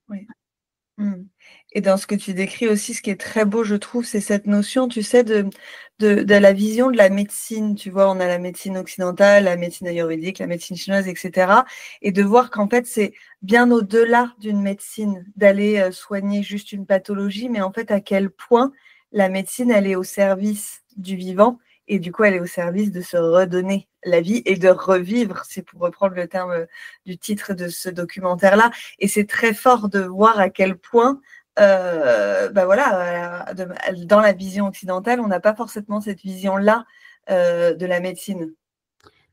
Oui. Et dans ce que tu décris aussi, ce qui est très beau, je trouve, c'est cette notion, tu sais, de la vision de la médecine. Tu vois, on a la médecine occidentale, la médecine ayurvédique, la médecine chinoise, etc. Et de voir qu'en fait, c'est bien au-delà d'une médecine d'aller soigner juste une pathologie, mais en fait, à quel point la médecine, elle est au service du vivant et du coup, elle est au service de se redonner la vie et de revivre, c'est pour reprendre le terme du titre de ce documentaire-là. Et c'est très fort de voir à quel point, voilà, dans la vision occidentale, on n'a pas forcément cette vision-là de la médecine.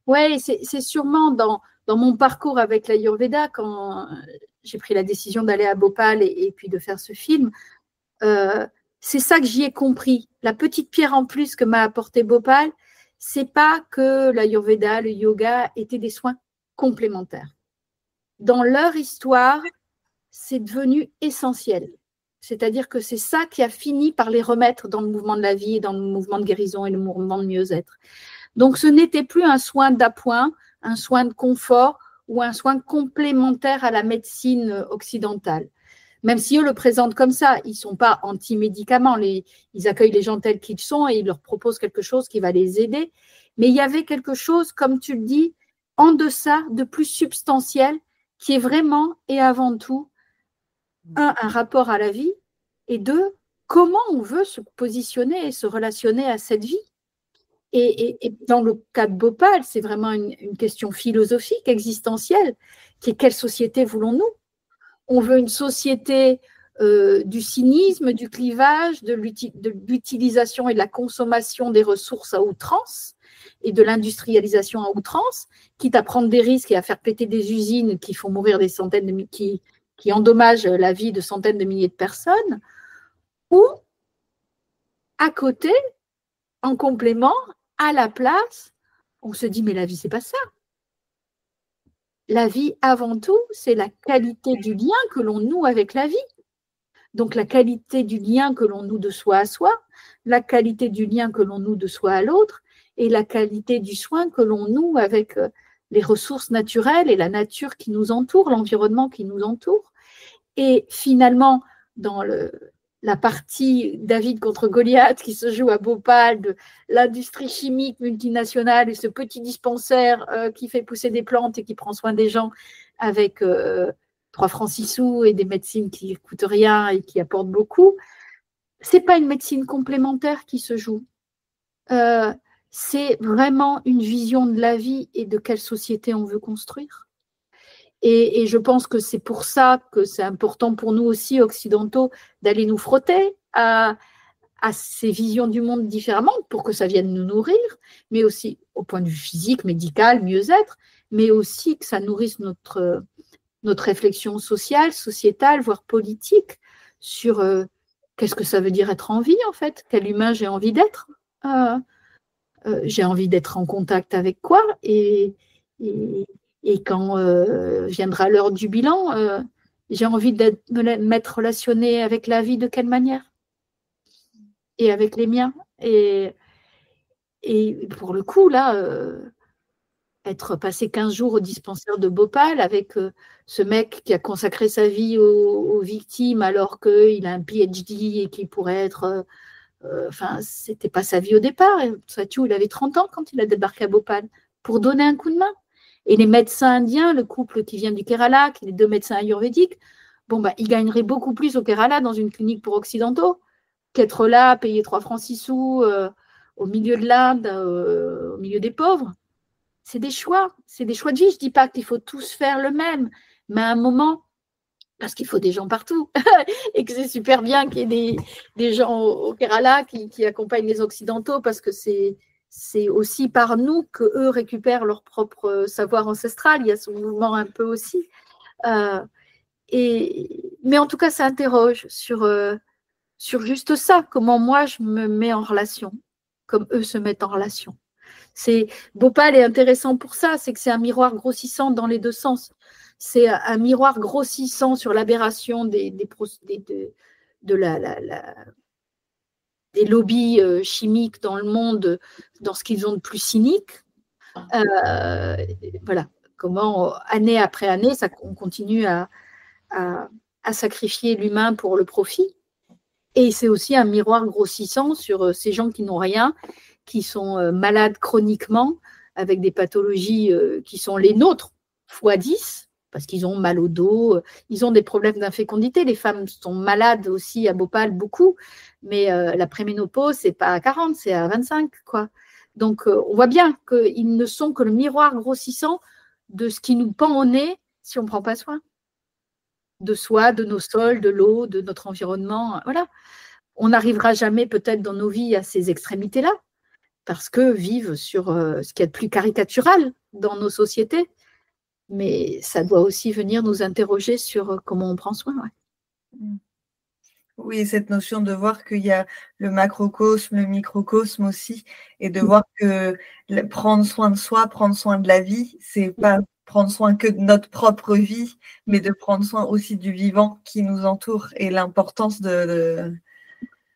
Oui, c'est sûrement dans mon parcours avec l'Ayurveda, quand j'ai pris la décision d'aller à Bhopal et puis de faire ce film, c'est ça que j'y ai compris. La petite pierre en plus que m'a apporté Bhopal, c'est pas que l'Ayurveda, le yoga étaient des soins complémentaires. Dans leur histoire, c'est devenu essentiel. C'est-à-dire que c'est ça qui a fini par les remettre dans le mouvement de la vie, dans le mouvement de guérison et le mouvement de mieux-être. Donc, ce n'était plus un soin d'appoint, un soin de confort ou un soin complémentaire à la médecine occidentale. Même si eux le présentent comme ça, ils ne sont pas anti-médicaments, ils accueillent les gens tels qu'ils sont et ils leur proposent quelque chose qui va les aider. Mais il y avait quelque chose, comme tu le dis, en deçà de plus substantiel, qui est vraiment et avant tout, un rapport à la vie, et deux, comment on veut se positionner et se relationner à cette vie. Et dans le cas de Bhopal, c'est vraiment une question philosophique, existentielle, qui est quelle société voulons-nous ? On veut une société du cynisme, du clivage, de l'utilisation et de la consommation des ressources à outrance et de l'industrialisation à outrance, quitte à prendre des risques et à faire péter des usines qui font mourir des centaines de qui endommagent la vie de centaines de milliers de personnes, ou à côté, en complément, à la place, on se dit mais la vie c'est pas ça. La vie, avant tout, c'est la qualité du lien que l'on noue avec la vie. Donc, la qualité du lien que l'on noue de soi à soi, la qualité du lien que l'on noue de soi à l'autre, et la qualité du soin que l'on noue avec les ressources naturelles et la nature qui nous entoure, l'environnement qui nous entoure. Et finalement, dans la partie David contre Goliath qui se joue à Bhopal, de l'industrie chimique multinationale et ce petit dispensaire qui fait pousser des plantes et qui prend soin des gens avec 3 francs 6 sous et des médecines qui ne coûtent rien et qui apportent beaucoup, ce n'est pas une médecine complémentaire qui se joue. C'est vraiment une vision de la vie et de quelle société on veut construire. Et je pense que c'est pour ça que c'est important pour nous aussi, occidentaux, d'aller nous frotter à ces visions du monde différemment pour que ça vienne nous nourrir, mais aussi au point de vue physique, médical, mieux-être, mais aussi que ça nourrisse notre réflexion sociale, sociétale, voire politique sur qu'est-ce que ça veut dire être en vie, en fait, quel humain j'ai envie d'être. J'ai envie d'être en contact avec quoi, et quand viendra l'heure du bilan, j'ai envie de m'être relationnée avec la vie de quelle manière, et avec les miens. Et pour le coup, là, être passé 15 jours au dispensaire de Bhopal avec ce mec qui a consacré sa vie aux victimes alors qu'il a un PhD et qui pourrait être... Enfin, c'était pas sa vie au départ. Sathiou, il avait 30 ans quand il a débarqué à Bhopal pour donner un coup de main. Et les médecins indiens, le couple qui vient du Kerala, qui est les 2 médecins ayurvédiques, bon, bah, ils gagneraient beaucoup plus au Kerala dans une clinique pour occidentaux qu'être là, payer 3 francs 6 sous au milieu de l'Inde, au milieu des pauvres. C'est des choix de vie. Je ne dis pas qu'il faut tous faire le même, mais à un moment, parce qu'il faut des gens partout, et que c'est super bien qu'il y ait des gens au Kerala qui accompagnent les Occidentaux, parce que c'est aussi par nous qu'eux récupèrent leur propre savoir ancestral. Il y a ce mouvement un peu aussi. Mais en tout cas, ça interroge sur juste ça, comment moi je me mets en relation, comme eux se mettent en relation. Bhopal est intéressant pour ça, c'est que c'est un miroir grossissant dans les 2 sens. C'est un miroir grossissant sur l'aberration des lobbies chimiques dans le monde, dans ce qu'ils ont de plus cynique. Voilà, comment année après année, on continue à sacrifier l'humain pour le profit. Et c'est aussi un miroir grossissant sur ces gens qui n'ont rien, qui sont malades chroniquement, avec des pathologies qui sont les nôtres, fois 10, parce qu'ils ont mal au dos, ils ont des problèmes d'infécondité. Les femmes sont malades aussi à Bhopal, beaucoup, mais la préménopause, c'est pas à 40, c'est à 25, quoi. Donc, on voit bien qu'ils ne sont que le miroir grossissant de ce qui nous pend au nez si on ne prend pas soin de soi, de nos sols, de l'eau, de notre environnement. Voilà. On n'arrivera jamais peut-être dans nos vies à ces extrémités-là, parce que vivent sur ce qu'il y a de plus caricatural dans nos sociétés. Mais ça doit aussi venir nous interroger sur comment on prend soin. Ouais. Oui, cette notion de voir qu'il y a le macrocosme, le microcosme aussi, et de voir que prendre soin de soi, prendre soin de la vie, c'est pas prendre soin que de notre propre vie, mais de prendre soin aussi du vivant qui nous entoure, et l'importance de...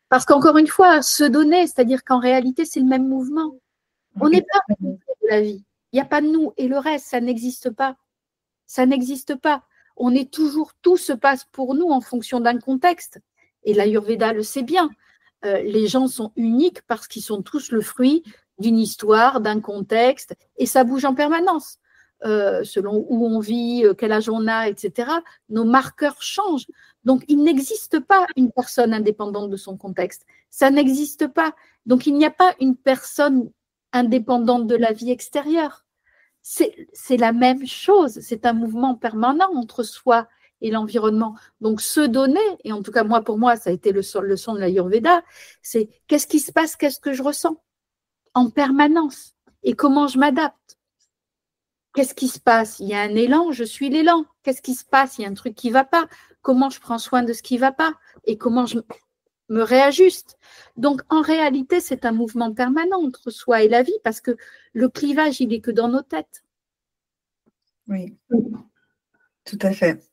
Parce qu'encore une fois, se donner, c'est-à-dire qu'en réalité, c'est le même mouvement. On n'est pas de la vie. Il n'y a pas de nous et le reste, ça n'existe pas. Ça n'existe pas. On est toujours, tout se passe pour nous en fonction d'un contexte. Et l'Ayurveda le sait bien. Les gens sont uniques parce qu'ils sont tous le fruit d'une histoire, d'un contexte, et ça bouge en permanence. Selon où on vit, quel âge on a, etc., nos marqueurs changent. Donc, il n'existe pas une personne indépendante de son contexte. Ça n'existe pas. Donc, il n'y a pas une personne indépendante de la vie extérieure. C'est la même chose. C'est un mouvement permanent entre soi et l'environnement. Donc, se donner, et en tout cas, pour moi, ça a été le son de l'Ayurveda, c'est qu'est-ce qui se passe, qu'est-ce que je ressens en permanence et comment je m'adapte. Qu'est-ce qui se passe? Il y a un élan, je suis l'élan. Qu'est-ce qui se passe? Il y a un truc qui ne va pas. Comment je prends soin de ce qui ne va pas? Et comment je me réajuste? Donc, en réalité, c'est un mouvement permanent entre soi et la vie parce que le clivage, il n'est que dans nos têtes. Oui, tout à fait.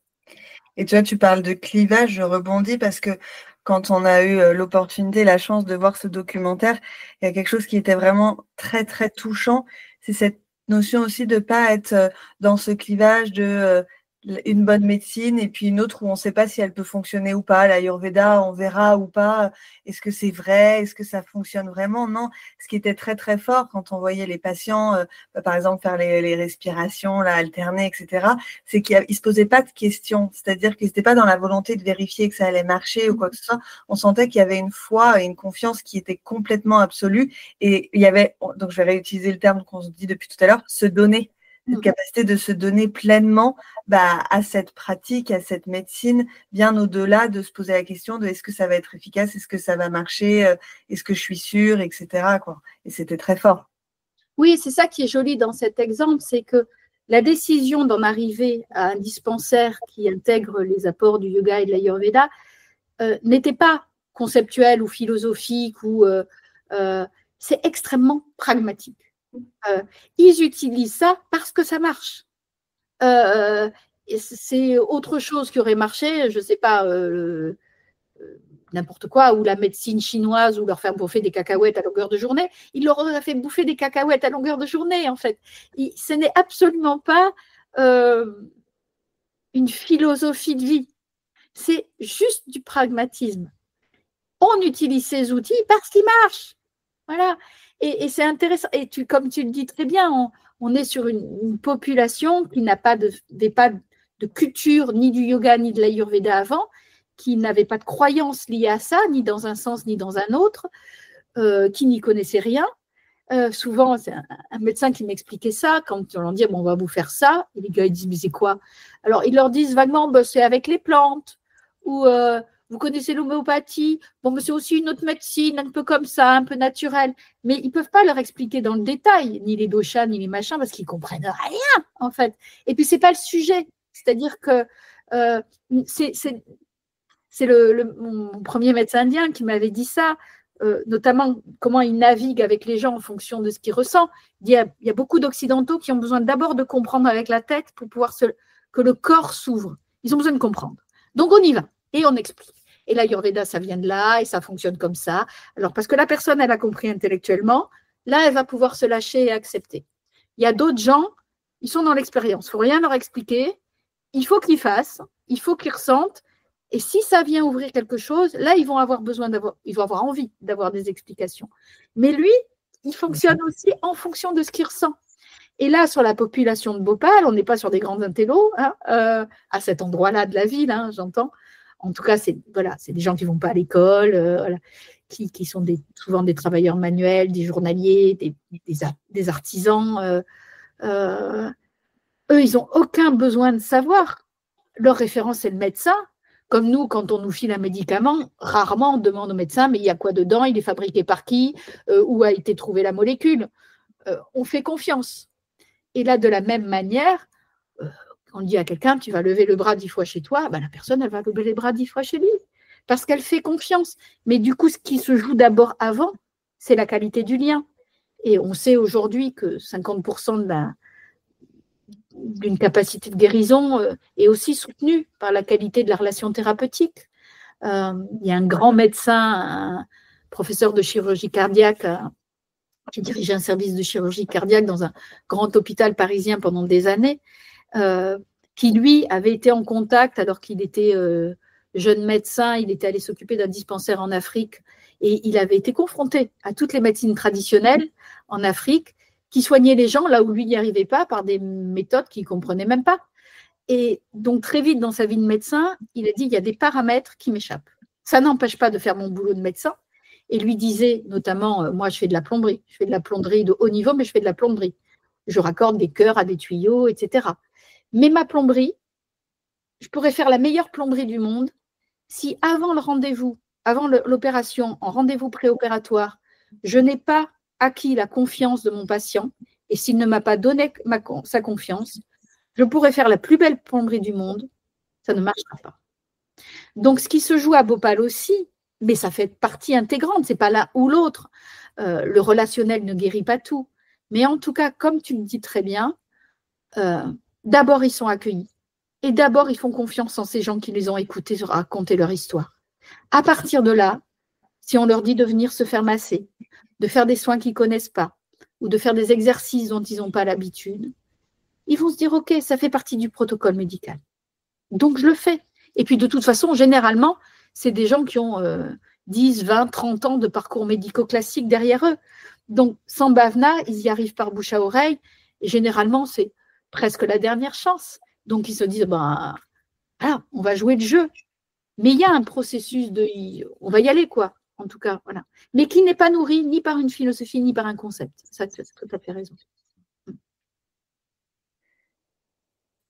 Et tu vois, tu parles de clivage, je rebondis parce que quand on a eu l'opportunité, la chance de voir ce documentaire, il y a quelque chose qui était vraiment très, très touchant. C'est cette notion aussi de ne pas être dans ce clivage de une bonne médecine et puis une autre où on ne sait pas si elle peut fonctionner ou pas. L'Ayurveda, on verra ou pas. Est-ce que c'est vrai? Est-ce que ça fonctionne vraiment? Non. Ce qui était très, très fort quand on voyait les patients, par exemple, faire les respirations, là, alterner, etc., c'est qu'ils ne se posaient pas de questions. C'est-à-dire qu'ils n'étaient pas dans la volonté de vérifier que ça allait marcher ou quoi que ce soit. On sentait qu'il y avait une foi et une confiance qui était complètement absolue. Et il y avait, donc je vais réutiliser le terme qu'on se dit depuis tout à l'heure, se donner. Cette capacité de se donner pleinement à cette pratique, à cette médecine, bien au-delà de se poser la question de est-ce que ça va être efficace, est-ce que ça va marcher, est-ce que je suis sûre, etc., quoi. Et c'était très fort. Oui, c'est ça qui est joli dans cet exemple, c'est que la décision d'en arriver à un dispensaire qui intègre les apports du yoga et de l'Ayurveda n'était pas conceptuelle ou philosophique, c'est extrêmement pragmatique. Ils utilisent ça parce que ça marche. C'est autre chose qui aurait marché, je ne sais pas, n'importe quoi, ou la médecine chinoise, ou leur faire bouffer des cacahuètes à longueur de journée, il leur aurait fait bouffer des cacahuètes à longueur de journée, en fait. Ce n'est absolument pas une philosophie de vie, c'est juste du pragmatisme. On utilise ces outils parce qu'ils marchent. Voilà. Et c'est intéressant. Et comme tu le dis très bien, on est sur une population qui n'a pas de culture ni du yoga ni de l'Ayurveda avant, qui n'avait pas de croyances liées à ça, ni dans un sens ni dans un autre, qui n'y connaissait rien. Souvent, c'est un médecin qui m'expliquait ça, quand on leur dit bon, on va vous faire ça, et les gars ils disent mais c'est quoi? Alors ils leur disent vaguement c'est avec les plantes, ou vous connaissez l'homéopathie, bon, mais c'est aussi une autre médecine, un peu comme ça, un peu naturelle, mais ils ne peuvent pas leur expliquer dans le détail, ni les doshas, ni les machins, parce qu'ils ne comprennent rien, en fait. Et puis, ce n'est pas le sujet, c'est-à-dire que c'est mon premier médecin indien qui m'avait dit ça, notamment comment il navigue avec les gens en fonction de ce qu'il ressent. Il y a beaucoup d'Occidentaux qui ont besoin d'abord de comprendre avec la tête pour pouvoir que le corps s'ouvre. Ils ont besoin de comprendre. Donc, on y va et on explique. Et l'Ayurveda, ça vient de là et ça fonctionne comme ça. Alors, parce que la personne, elle a compris intellectuellement, là, elle va pouvoir se lâcher et accepter. Il y a d'autres gens, ils sont dans l'expérience. Il ne faut rien leur expliquer. Il faut qu'ils fassent, il faut qu'ils ressentent. Et si ça vient ouvrir quelque chose, là, ils vont avoir envie d'avoir des explications. Mais lui, il fonctionne aussi en fonction de ce qu'il ressent. Et là, sur la population de Bhopal, on n'est pas sur des grands intellos, hein, à cet endroit-là de la ville, hein, j'entends. En tout cas, c'est des gens qui ne vont pas à l'école, voilà, qui sont souvent des travailleurs manuels, des journaliers, des artisans. Eux, ils n'ont aucun besoin de savoir. Leur référence, c'est le médecin. Comme nous, quand on nous file un médicament, rarement on demande au médecin, mais il y a quoi dedans? Il est fabriqué par qui? Où a été trouvée la molécule? On fait confiance. Et là, de la même manière, on dit à quelqu'un, tu vas lever le bras 10 fois chez toi, ben, la personne, elle va lever les bras 10 fois chez lui, parce qu'elle fait confiance. Mais du coup, ce qui se joue d'abord avant, c'est la qualité du lien. Et on sait aujourd'hui que 50% d'une capacité de guérison est aussi soutenue par la qualité de la relation thérapeutique. Il y a un grand médecin, un professeur de chirurgie cardiaque, qui dirigeait un service de chirurgie cardiaque dans un grand hôpital parisien pendant des années, qui, lui, avait été en contact, alors qu'il était jeune médecin, il était allé s'occuper d'un dispensaire en Afrique, et il avait été confronté à toutes les médecines traditionnelles en Afrique, qui soignaient les gens là où lui n'y arrivait pas, par des méthodes qu'il ne comprenait même pas. Et donc, très vite, dans sa vie de médecin, il a dit, il y a des paramètres qui m'échappent. Ça n'empêche pas de faire mon boulot de médecin. Et lui disait notamment, moi je fais de la plomberie, je fais de la plomberie de haut niveau, mais je fais de la plomberie. Je raccorde des cœurs à des tuyaux, etc. Mais ma plomberie, je pourrais faire la meilleure plomberie du monde si avant le rendez-vous, avant l'opération, en rendez-vous préopératoire, je n'ai pas acquis la confiance de mon patient, et s'il ne m'a pas donné sa confiance, je pourrais faire la plus belle plomberie du monde, ça ne marchera pas. Donc ce qui se joue à Bhopal aussi, mais ça fait partie intégrante, ce n'est pas l'un ou l'autre. Le relationnel ne guérit pas tout. Mais en tout cas, comme tu le dis très bien, d'abord, ils sont accueillis. Et d'abord, ils font confiance en ces gens qui les ont écoutés raconter leur histoire. À partir de là, si on leur dit de venir se faire masser, de faire des soins qu'ils ne connaissent pas, ou de faire des exercices dont ils n'ont pas l'habitude, ils vont se dire, OK, ça fait partie du protocole médical. Donc, je le fais. Et puis, de toute façon, généralement, c'est des gens qui ont 10, 20, 30 ans de parcours médico-classique derrière eux. Donc, sans bavna, ils y arrivent par bouche à oreille. Et généralement, c'est presque la dernière chance. Donc, ils se disent, voilà, on va jouer le jeu. Mais il y a un processus on va y aller, quoi, en tout cas. Voilà. Mais qui n'est pas nourri ni par une philosophie, ni par un concept. Ça, tu as tout à fait raison.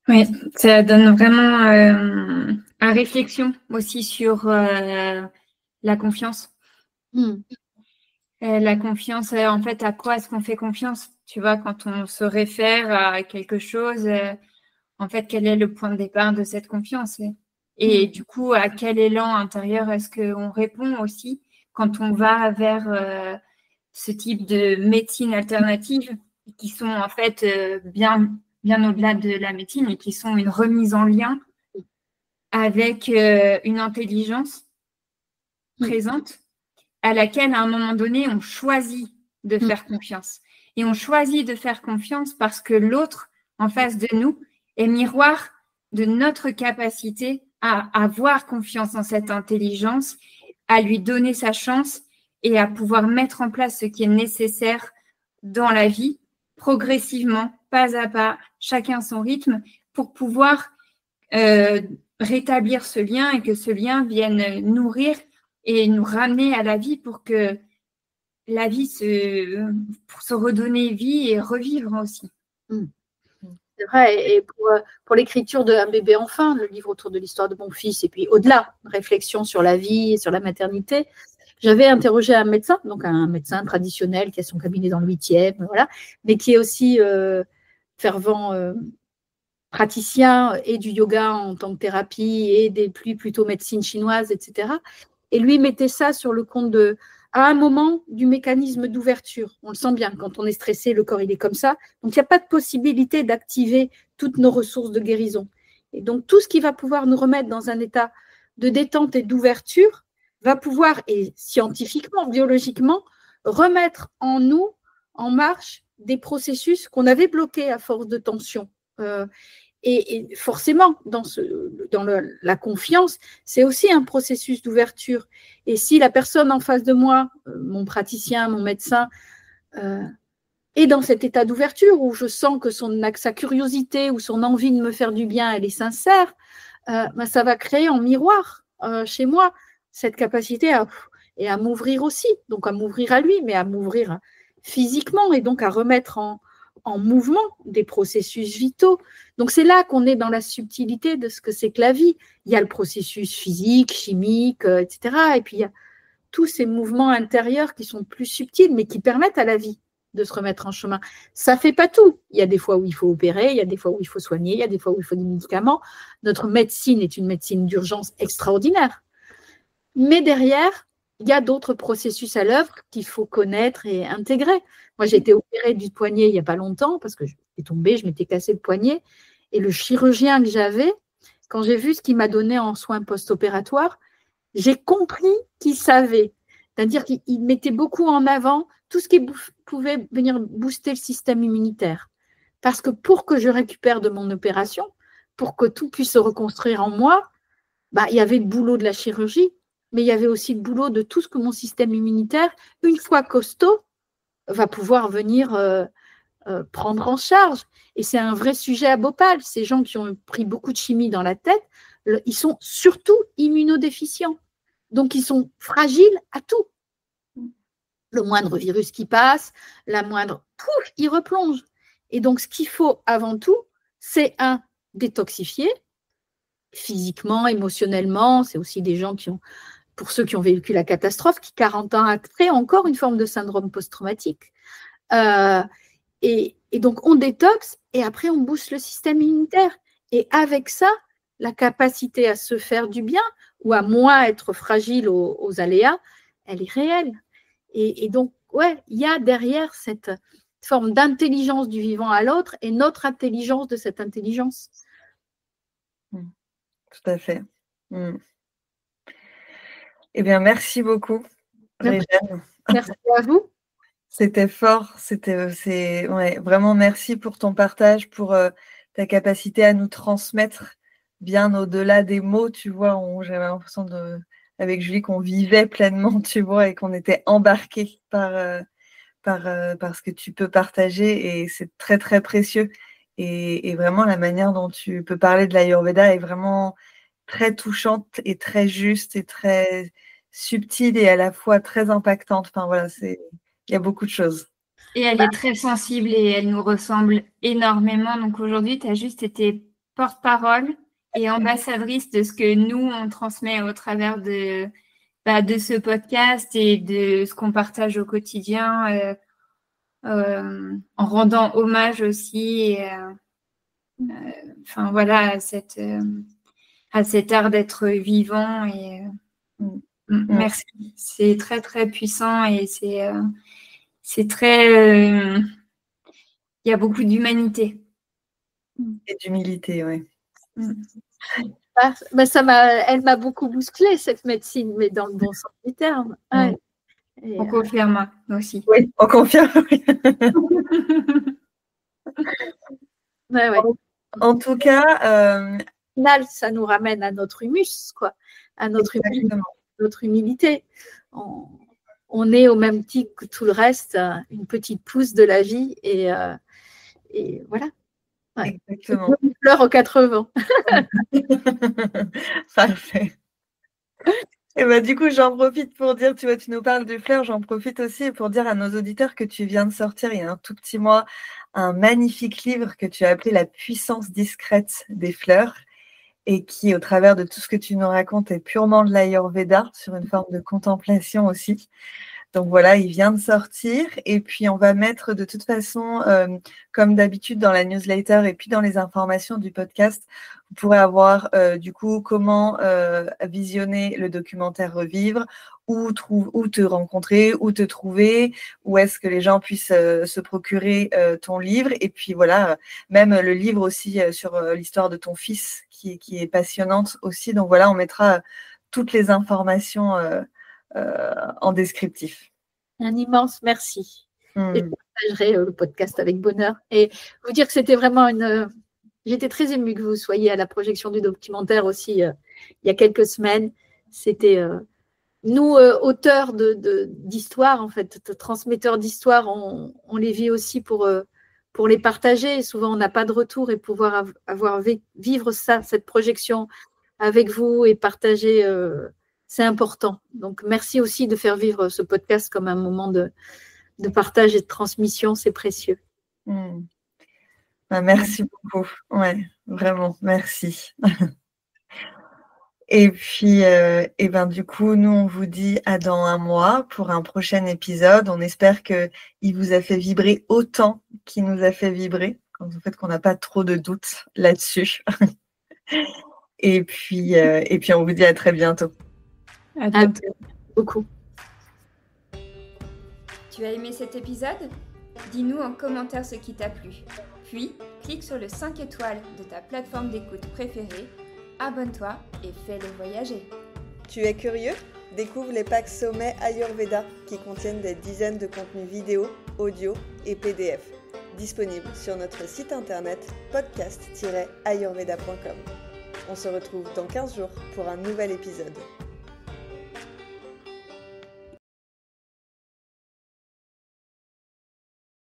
Oui, ça donne vraiment à réflexion aussi sur la confiance. La confiance, en fait, à quoi est-ce qu'on fait confiance? Tu vois, quand on se réfère à quelque chose, en fait, quel est le point de départ de cette confiance? Et du coup, à quel élan intérieur est-ce qu'on répond aussi quand on va vers ce type de médecine alternative qui sont en fait bien au-delà de la médecine et qui sont une remise en lien avec une intelligence présente à laquelle, à un moment donné, on choisit de faire confiance. Et on choisit de faire confiance parce que l'autre, en face de nous, est miroir de notre capacité à avoir confiance en cette intelligence, à lui donner sa chance et à pouvoir mettre en place ce qui est nécessaire dans la vie, progressivement, pas à pas, chacun son rythme, pour pouvoir rétablir ce lien et que ce lien vienne nourrir et nous ramener à la vie pour que la vie pour se redonner vie et revivre aussi. C'est vrai, et pour l'écriture de Un bébé enfin, le livre autour de l'histoire de mon fils, et puis au-delà, réflexion sur la vie et sur la maternité, j'avais interrogé un médecin, donc un médecin traditionnel qui a son cabinet dans le 8e, voilà, mais qui est aussi fervent praticien et du yoga en tant que thérapie et des plutôt médecine chinoise, etc. Et lui mettait ça sur le compte à un moment du mécanisme d'ouverture. On le sent bien, quand on est stressé, le corps il est comme ça. Donc il n'y a pas de possibilité d'activer toutes nos ressources de guérison. Et donc tout ce qui va pouvoir nous remettre dans un état de détente et d'ouverture va pouvoir, et scientifiquement, biologiquement, remettre en nous, en marche, des processus qu'on avait bloqués à force de tension. Et forcément, dans la confiance, c'est aussi un processus d'ouverture. Et si la personne en face de moi, mon praticien, mon médecin, est dans cet état d'ouverture où je sens que sa curiosité ou son envie de me faire du bien, elle est sincère, ça va créer en miroir chez moi cette capacité à m'ouvrir aussi, donc à m'ouvrir à lui, mais à m'ouvrir physiquement et donc à remettre en mouvement des processus vitaux. Donc c'est là qu'on est dans la subtilité de ce que c'est que la vie. Il y a le processus physique, chimique, etc. Et puis il y a tous ces mouvements intérieurs qui sont plus subtils, mais qui permettent à la vie de se remettre en chemin. Ça ne fait pas tout. Il y a des fois où il faut opérer, il y a des fois où il faut soigner, il y a des fois où il faut des médicaments. Notre médecine est une médecine d'urgence extraordinaire. Mais derrière, il y a d'autres processus à l'œuvre qu'il faut connaître et intégrer. Moi, j'ai été opérée du poignet il n'y a pas longtemps parce que j'étais tombée, je m'étais cassé le poignet. Et le chirurgien que j'avais, quand j'ai vu ce qu'il m'a donné en soins post-opératoires, j'ai compris qu'il savait. C'est-à-dire qu'il mettait beaucoup en avant tout ce qui pouvait venir booster le système immunitaire. Parce que pour que je récupère de mon opération, pour que tout puisse se reconstruire en moi, il y avait le boulot de la chirurgie, mais il y avait aussi le boulot de tout ce que mon système immunitaire, une fois costaud, va pouvoir venir prendre en charge. Et c'est un vrai sujet à Bhopal. Ces gens qui ont pris beaucoup de chimie dans la tête, ils sont surtout immunodéficients. Donc, ils sont fragiles à tout. Le moindre virus qui passe, la moindre, pouf, il replonge. Et donc, ce qu'il faut avant tout, c'est détoxifier physiquement, émotionnellement. C'est aussi des gens qui ont, pour ceux qui ont vécu la catastrophe, qui 40 ans après ont encore une forme de syndrome post-traumatique. Et donc, on détoxe et après, on booste le système immunitaire. Et avec ça, la capacité à se faire du bien ou à moins être fragile aux aléas, elle est réelle. Et donc, ouais, il y a derrière cette forme d'intelligence du vivant à l'autre et notre intelligence de cette intelligence. Tout à fait. Eh bien, merci beaucoup, Réjeanne. Merci à vous. C'était fort. Vraiment merci pour ton partage, pour ta capacité à nous transmettre bien au-delà des mots, tu vois. J'avais l'impression avec Julie qu'on vivait pleinement, tu vois, et qu'on était embarqués par ce que tu peux partager, et c'est très, très précieux. Et vraiment, la manière dont tu peux parler de l'Ayurveda est vraiment très touchante et très juste et très subtile et à la fois très impactante. Enfin, voilà, il y a beaucoup de choses. Et elle est très sensible et elle nous ressemble énormément. Donc aujourd'hui, tu as juste été porte-parole et ambassadrice de ce que nous, on transmet au travers de de ce podcast et de ce qu'on partage au quotidien, en rendant hommage aussi à cet art d'être vivant. Et merci, c'est très très puissant et c'est très... Il y a beaucoup d'humanité. Et d'humilité, oui. Elle m'a beaucoup bousculée, cette médecine, mais dans le bon sens du terme. Ouais. On confirme aussi. Oui, on confirme. Oui. Ouais. En tout cas, ça nous ramène à notre humus, quoi, à notre humilité. On est au même titre que tout le reste, une petite pousse de la vie, et voilà. Ouais. Exactement. Une fleur aux 4 vents. Parfait. Et du coup, j'en profite pour dire, tu vois, tu nous parles de fleurs, j'en profite aussi pour dire à nos auditeurs que tu viens de sortir il y a un tout petit mois un magnifique livre que tu as appelé La puissance discrète des fleurs et qui, au travers de tout ce que tu nous racontes, est purement de l'Ayurveda, sur une forme de contemplation aussi. Donc voilà, il vient de sortir et puis on va mettre de toute façon, comme d'habitude dans la newsletter et puis dans les informations du podcast, vous pourrez avoir du coup comment visionner le documentaire Revivre, où te rencontrer, où te trouver, où est-ce que les gens puissent se procurer ton livre. Et puis voilà, même le livre aussi sur l'histoire de ton fils qui est passionnante aussi. Donc voilà, on mettra toutes les informations en descriptif. Un immense merci. Et je partagerai le podcast avec bonheur. Et vous dire que c'était vraiment J'étais très émue que vous soyez à la projection du documentaire aussi il y a quelques semaines. C'était nous, auteurs d'histoires, en fait, transmetteurs d'histoires, on les vit aussi pour les partager. Et souvent, on n'a pas de retour et pouvoir vivre cette projection avec vous et partager, c'est important. Donc, merci aussi de faire vivre ce podcast comme un moment de partage et de transmission, c'est précieux. Merci beaucoup. Ouais, vraiment, merci. Et puis, du coup, nous, on vous dit à dans un mois pour un prochain épisode. On espère qu'il vous a fait vibrer autant qu'il nous a fait vibrer. En fait, qu'on n'a pas trop de doutes là-dessus. Et puis, on vous dit à très bientôt. À bientôt. Beaucoup. Tu as aimé cet épisode ? Dis-nous en commentaire ce qui t'a plu. Puis, clique sur le 5 étoiles de ta plateforme d'écoute préférée, abonne-toi et fais-le voyager. Tu es curieux ? Découvre les packs Sommet Ayurveda qui contiennent des dizaines de contenus vidéo, audio et PDF, disponibles sur notre site internet podcast-ayurveda.com. On se retrouve dans 15 jours pour un nouvel épisode.